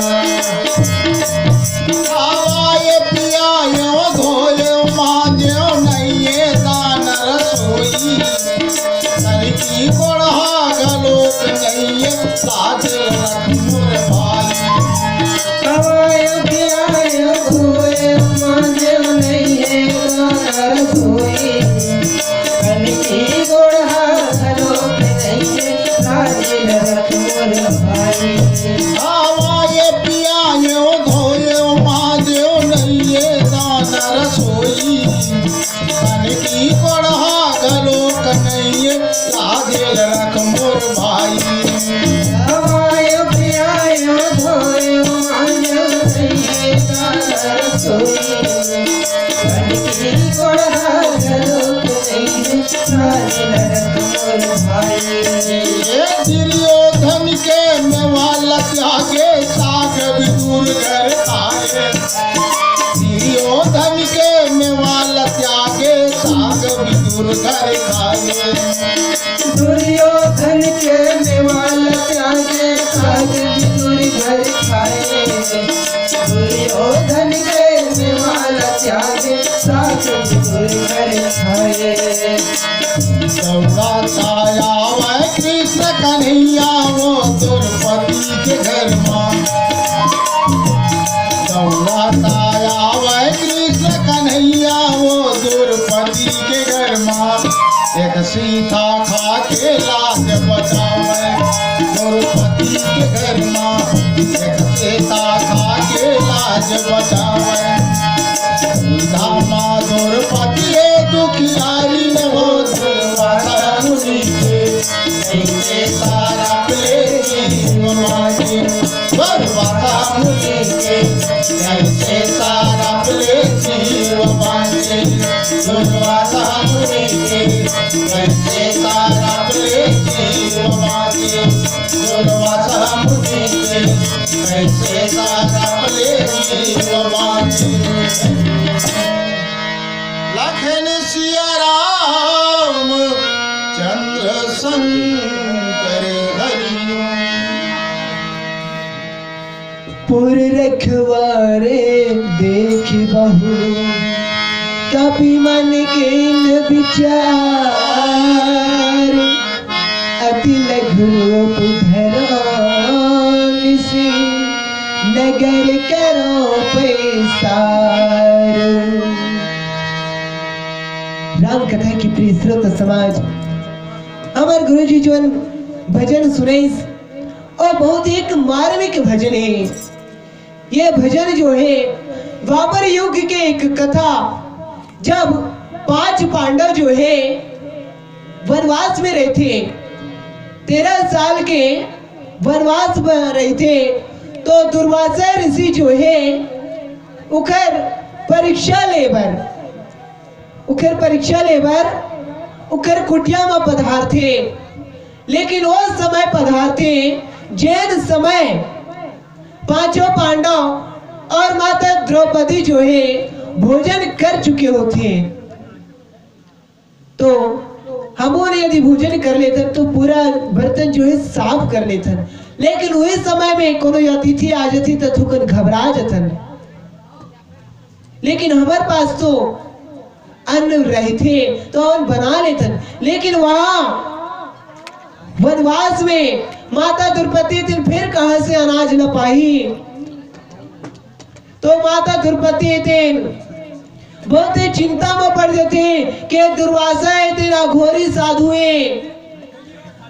आवाय पियायो धोयो माजो नैये दान रसोई तनिकी कोढ़ा गलोक नैये लाज रखमुर भाई हवाय प्याय हुए मांझे नहीं है रसोई कनकी गोढ़ा घरों पे नहीं है लाज रख मोर भाई आवाय पियायो धोयो माजो नैये दान रसोई तनिकी कोढ़ा गलोक नैये लाज रखमुर भाई हवाय प्याय धोए मांझे नहीं है रसोई कनकी गोढ़ा घरों पे नहीं है लाज रख मोर भाई ये दुर्योधन के मेवाला त्यागे साग विदुर घर खाए दुर्योधन के मेवाला त्यागे साग विदुर घर खाए दुर्योधन के मेवाल त्यागे साग विदुर घर खाए दुर्योधन के मेवाल त्यागे साग विदुर घर खाए दौड़ा छाया वह कृष्ण कन्हैया वो द्रौपदी के घर माँ दौड़ा छाया वह कृष्ण कन्हैया वो द्रौपदी के घर माँ एक सीता खा के लाज बचावे द्रौपदी के घर माँ एक सीता खा के लाज बचावे सीता माँ द्रौपदी है दुखियारी ने वो दुर्वासा मुनि के कैसे सारा मांगे दुर्वासा मुनि के कैसे सारा मांगे दुर्वासा मुनि के कैसे सारा मांगे दुर्वासा मुनि के कैसे सारा मांगे लखन सिया राम चंद्र शंकर हरि पुर रखवारे देख बहु कभी मन के न विचार अति लघु रूप धरो से नगर करो पैसार। राम कथा की प्रिय श्रोता समाज, हमारे गुरु जी जो भजन सुने और बहुत ही एक मार्मिक भजन है। ये भजन जो है द्वापर युग के एक कथा, जब 5 पांडव जो है वनवास में रहते, 13 साल के वनवास में रहते, तो दुर्वासा ऋषि जो है उखर परीक्षा लेबर उखर कुटिया में पधारते। लेकिन वो समय पधारते जैन समय 5 पांडव और माता द्रौपदी जो है भोजन कर चुके होते। तो हमने यदि भोजन कर लेते तो पूरा बर्तन जो है साफ कर लेते, लेकिन वही समय में कोनो अतिथि आ जाती तो थोकन घबरा जातन। लेकिन हमारे पास तो अन्न रहते तो हम बना लेते, लेकिन वहां वनवास में माता द्रौपदी दिन फिर कहां से अनाज न पाई। तो माता द्रौपदी दिन बहुत ही चिंता में पड़ जाते कि दुर्वासा तेरा घोरी साधु है,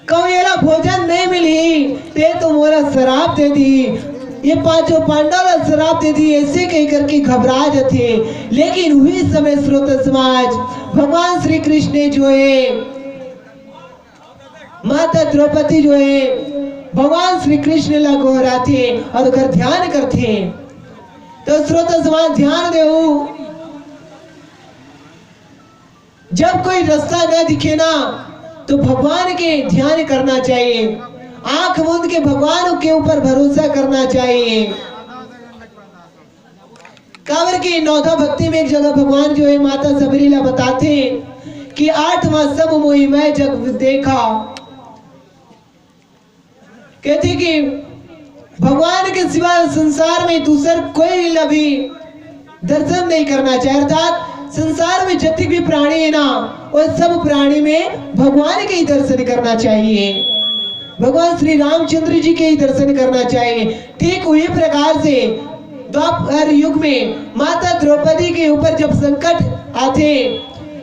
कौन भोजन नहीं मिली ते तो मोरा शराब दे दी, ये 5 पांडव शराब दे दी, ऐसे कह करके घबरा जाते। लेकिन हुई समय श्रोत समाज भगवान श्री कृष्ण जो है माता द्रौपदी जो है भगवान श्री कृष्ण ला गोहराते और उधर ध्यान करते। तो श्रोत समाज ध्यान देऊ, जब कोई रास्ता न दिखे ना तो भगवान के ध्यान करना चाहिए, आंख मूंद के भगवान के ऊपर भरोसा करना चाहिए। कांवर की नौधा भक्ति में एक जगह भगवान जो है माता सबरीला बताते कि 8वां सब मोहि मैं जग देखा। कहते कि भगवान के सिवा संसार में दूसर कोई भी दर्शन नहीं करना चाहिए। अर्थात संसार में जितने भी प्राणी है ना वो सब प्राणी में भगवान के ही दर्शन करना चाहिए, भगवान श्री रामचंद्र जी के ही दर्शन करना चाहिए। ठीक उसी प्रकार से द्वापर युग में माता द्रौपदी के ऊपर जब संकट आते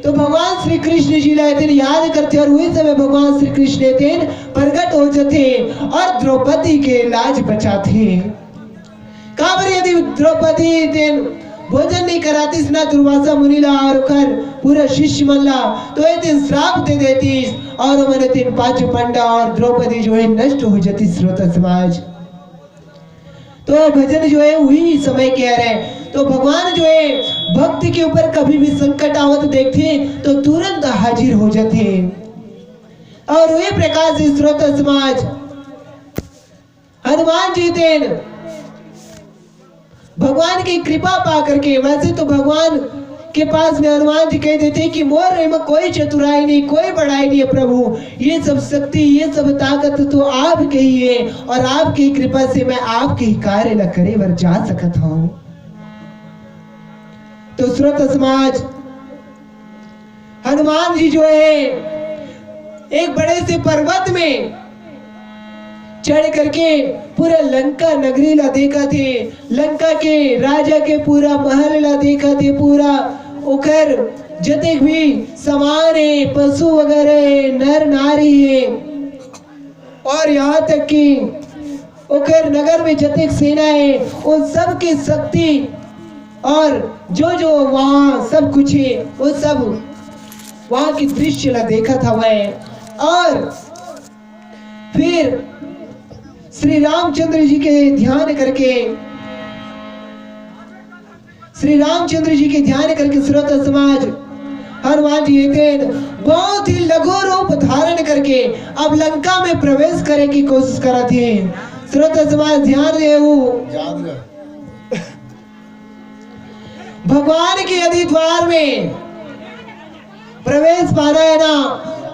तो भगवान श्री कृष्ण जी दिन याद करते और वही समय भगवान श्री कृष्ण दिन प्रकट हो जाते और द्रौपदी के लाज बचाते। काबर यदि द्रौपदी दिन भोजन नहीं कराती ना दुर्वासा मुनिला और पूरा शिष्य मल्ला तो ये दिन श्राप दे देती और मैंने 5 पांडव और द्रौपदी जो है नष्ट हो जाती। श्रोता समाज तो भजन जो है वही समय कह रहे, तो भगवान जो है भक्त के ऊपर कभी भी संकट आवत देखते तो तुरंत हाजिर हो जाते। और वही प्रकार से श्रोता समाज हनुमान जी दिन भगवान की कृपा पा करके, वैसे तो भगवान के पास में हनुमान जी कह देते कि मोर में कोई चतुराई नहीं, कोई बड़ाई नहीं है प्रभु, ये सब शक्ति ये सब ताकत तो आपके ही है और आपकी कृपा से मैं आपके ही कार्य न करे वर जा सकता हूं। तो श्रोता समाज हनुमान जी जो है एक बड़े से पर्वत में चढ़ करके पूरा लंका नगरी ला देखा थे, लंका के राजा के पूरा महल ला देखा थे, पूरा उखर जते भी सामान है, पशु वगैरह है, नर नारी है और यहाँ तक कि उखर नगर में जते सेना है उन सब की शक्ति और जो जो वहाँ सब कुछ है वो सब वहाँ की दृश्य ला देखा था वह। और फिर श्री रामचंद्र जी के ध्यान करके श्रोता समाज हनुमान जी दिन बहुत ही लघु रूप धारण करके अब लंका में प्रवेश करने की कोशिश करा थी। श्रोता समाज ध्यान देऊ, भगवान के यदि द्वार में प्रवेश पाना है ना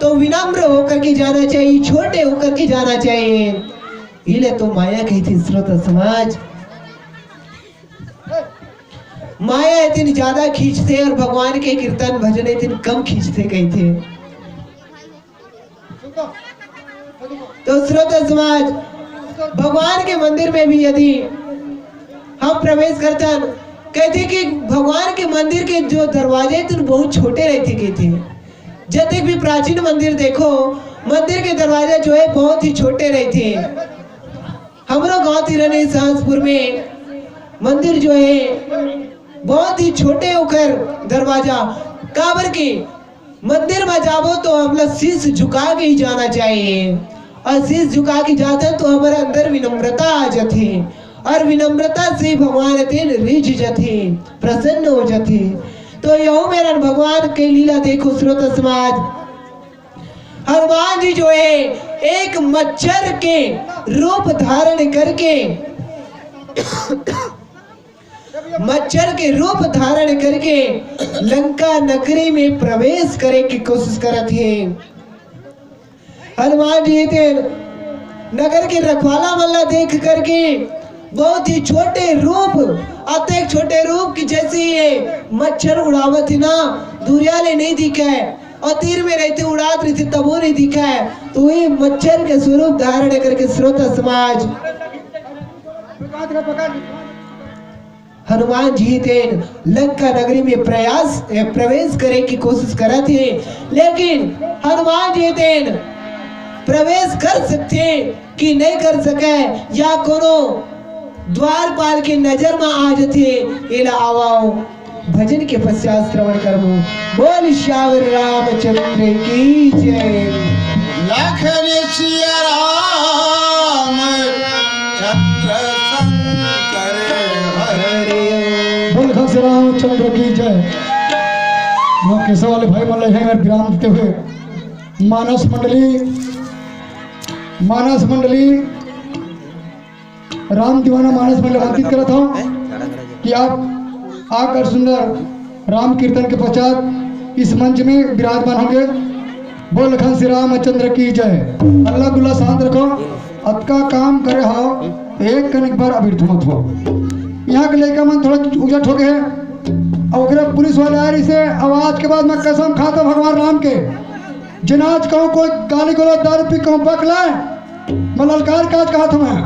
तो विनम्र होकर के जाना चाहिए, छोटे होकर के जाना चाहिए। इले तो माया कही थी श्रोता समाज, माया इतनी ज्यादा खींचते और भगवान के कीर्तन भजन इतने कम खींचते कही थे। तो श्रोता समाज भगवान के मंदिर में भी यदि हम प्रवेश करते कहते कि भगवान के मंदिर के जो दरवाजे थे बहुत छोटे रहते कहते। जब तक भी प्राचीन मंदिर देखो मंदिर के दरवाजे जो है बहुत ही छोटे रहते हैं। हमारा गांव तिरने सहसपुर में मंदिर जो है बहुत ही छोटे होकर दरवाजा काबर के मंदिर में जाबो तो हम लोग शीश झुका के ही जाना चाहिए, और शीश झुका के जाते तो हमारे अंदर विनम्रता आ जाती, और विनम्रता से भगवान तेन रिझ जाते, प्रसन्न हो जाते। तो यहो मेरा भगवान के लीला देखो श्रोता समाज। हनुमान जी जो है एक मच्छर के रूप धारण करके मच्छर के रूप धारण करके लंका नगरी में प्रवेश करे की कोशिश करत है। हनुमान जी थे नगर के रखवाला वाला देख करके बहुत ही छोटे रूप, अत्यंत छोटे रूप की जैसे ये मच्छर उड़ावत है ना, दूरियाले नहीं दिखा है, और तीर में रहते उड़ात रहते तबो नहीं दिखा है। तो वही मच्छर के स्वरूप धारण करके श्रोता समाज हनुमान जी थे लंका नगरी में प्रवेश करे की कोशिश करा थे, लेकिन हनुमान जी थे प्रवेश कर सकते कि नहीं कर सके, या कोनो द्वारपाल के नजर में आ जाते। इला आवाओ भजन के पश्चात श्रवण करबो। बोल श्यावर रामचंद्र की जय। लखन सिया राम चंद्र शंकर हरे। बोल खस रामचंद्र की जय। केशव वाले भाई मल्ल है विराम देते हुए मानस मंडली राम दीवाना मानस मंडली आमंत्रित करता हूँ कि आप आकर सुंदर राम कीर्तन के पश्चात इस मंच में विराजमान होंगे। बोल लखन श्री रामचंद्र की जय। अल्लाह गुल्ला शांत रखो, अतका काम करे हो एक कनिक बार अभिर्थ मत हो। यहाँ के लेकर मन थोड़ा उजट हो गए और ओकरे पुलिस वाले आ रही से आवाज के बाद मैं कसम खाता भगवान राम के जिनाज कहूँ कोई गाली गलो दारू पी कहूँ पक लाए, मैं ललकार काज कहा था मैं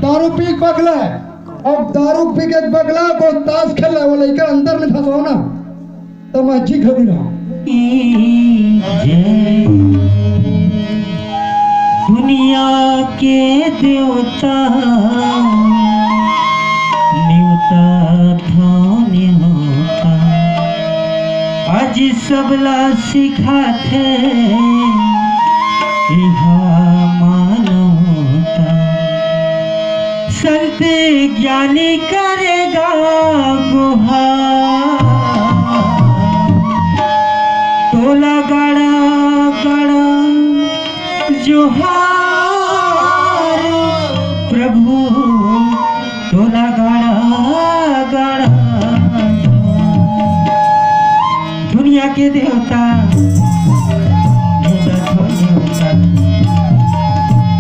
दारू पी पक लाए, और दारू पी के बगला को ताश खेल रहा है वो लेकर अंदर में फंसाओ ना तो मैं जी खड़ी रहा। दुनिया के देवता न्योता धन्य होता, आज सबला सिखाते मानवता। संत ज्ञानी करेगा गुहार, टोला गाड़ा गाड़ा जोहार प्रभु, टोला गाड़ा गाड़ा। दुनिया के देवता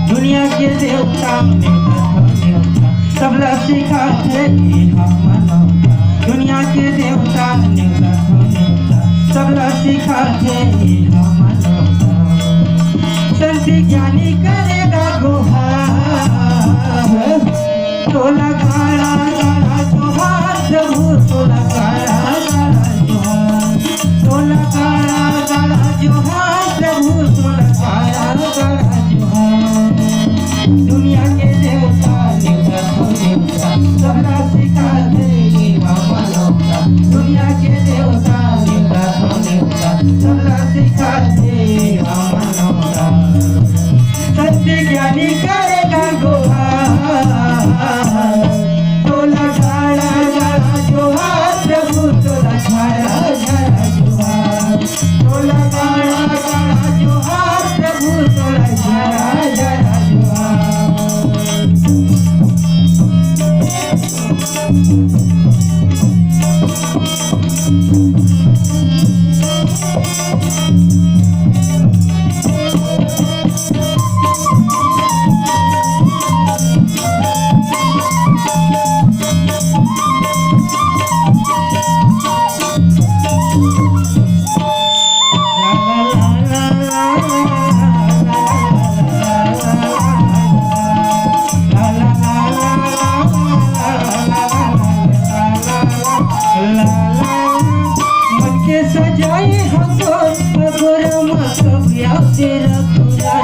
दुनिया के देवता सबला सिखाते मानवता। दुनिया के देवता सबला सिखाते मानवता। संत ज्ञानी करेगा गुहार, टोला गाड़ा गाड़ा जोहार प्रभु, टोला गाड़ा गाड़ा जोहार, टोला गाड़ा गाड़ा जोहार प्रभु, टोला गाड़ा गाड़ा जोहार। दुनिया के देवता सबला सिखाते मानवता। दुनिया के देवता सबला सिखाते मानवता। सत्य ज्ञानी करेगा गुहार, टोला गाड़ा गाड़ा जोहार प्रभु, टोला गाड़ा गाड़ा जोहार, टोला गाड़ा गाड़ा जोहार प्रभु, टोला गाड़ा गाड़ा जोहार। मन के सजाए हमको अगोरा मत तेरा खुदा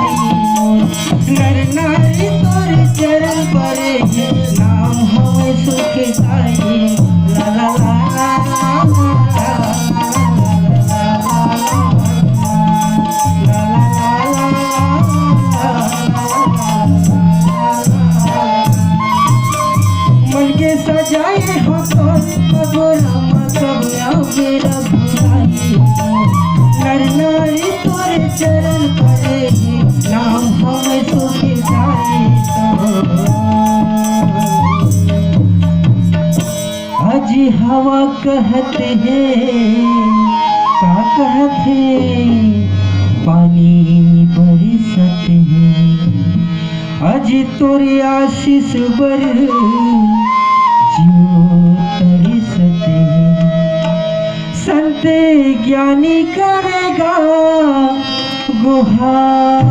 नर नारी तोरे चरण परे नाम हमें सुखी जाए अजी हवा कहते हैं का कहते पानी बरसते हैं अजी तोरे आशीष बर जीव तरसते हैं संत ज्ञानी करेगा गुहार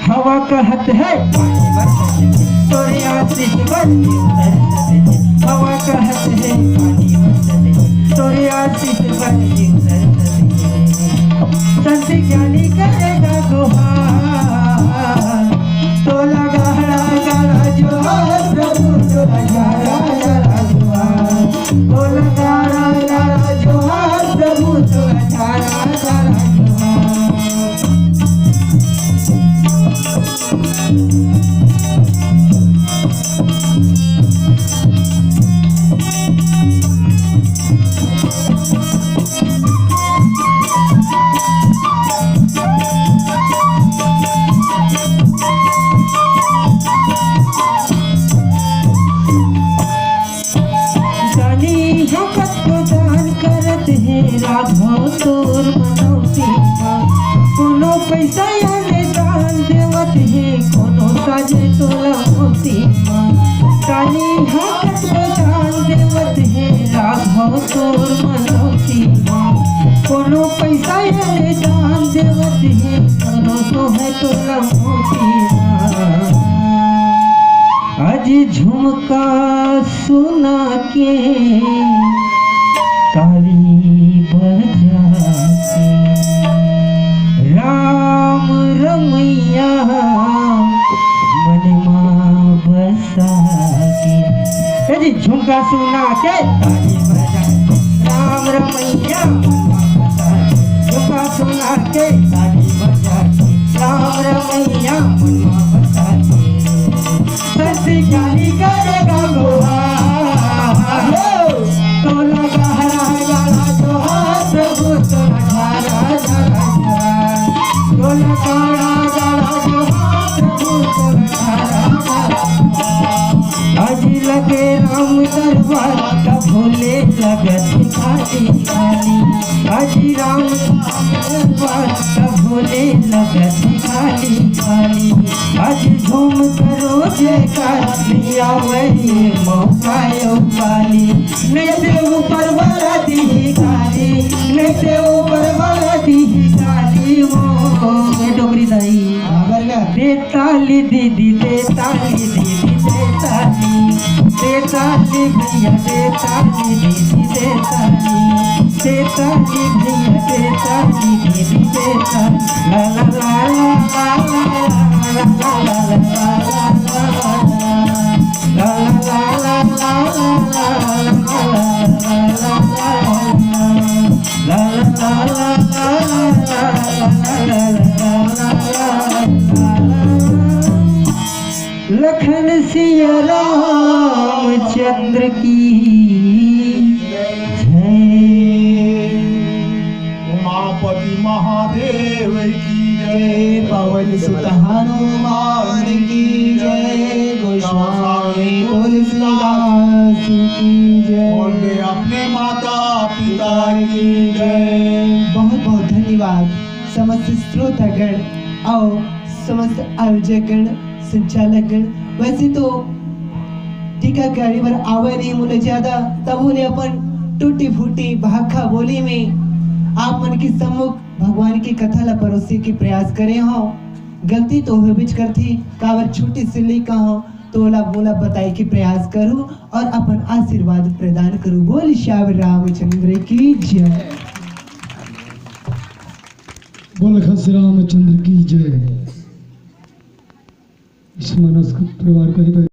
हवा कहत है पानी बरसते तोरे आशीष बर जीव तरसते हैं हवा कहत है पानी बरसते तोरे आशीष बर जीव तरसते हैं संत ज्ञानी करेगा गुहार तो लगा गाड़ा जोहार प्रभु तो लगा जोहार तो लगा गाड़ा जोहार प्रभु तो लगा जोहार राघव तोर मनौती कोनो पैसा याने दान देवत है कोनो साजे तोला मोती काली हाथ दान देवत है राघव तोर मनौती कोनो पैसा याने दान देवत है कोनो तो है तोला मोती आज झुमका सुना के ताली बजाते राम रमैया मन माँ बसा के यदि झुमका सुना के ताली बजाते राम रमैया मन माँ बसा के झुमका सुना के ताली बजाते राम रमैया मन माँ बसा के सत्य ज्ञानी करेगा गुहार तो लगा अजी लगे राम दरबार का भोले लगत खाली खाली अजी राम दरबार का भोले लगत खाली खाली आज झूम करो जयकार लिया वही मौका वाली नहीं से ऊपर वाला दी गाली नहीं से ऊपर वाला दी गाली वो डोगरी दाई देताली दीदी देताली दीदी देताली भैया देताली दीदी देताली भैया देताली दीदी देताली ला ला ला ला ला लखन सिया रामचंद्र की जय उमापति महादेव की जय पवन सुत हनुमान की जय गोस्वामी तुलसीदास की जय बोले अपने माता पिता की जय। बहुत बहुत धन्यवाद समस्त श्रोतागण और समस्त आयोजकगण संचालकगण। वैसे तो टीकाकारी पर आवे नहीं मुझे ज्यादा तब उन्हें अपन टूटी फूटी भाखा बोली में आप मन के सम्मुख भगवान की कथा ला परोसे के प्रयास करे हो। गलती तो हो बिच करती कावर छोटी सी लिखा हो तो ला बोला बताई के प्रयास करूं और अपन आशीर्वाद प्रदान करूं। बोल श्याम रामचंद्र की जय। बोल श्री रामचंद्र की जय। इस मनस्क परिवार को ही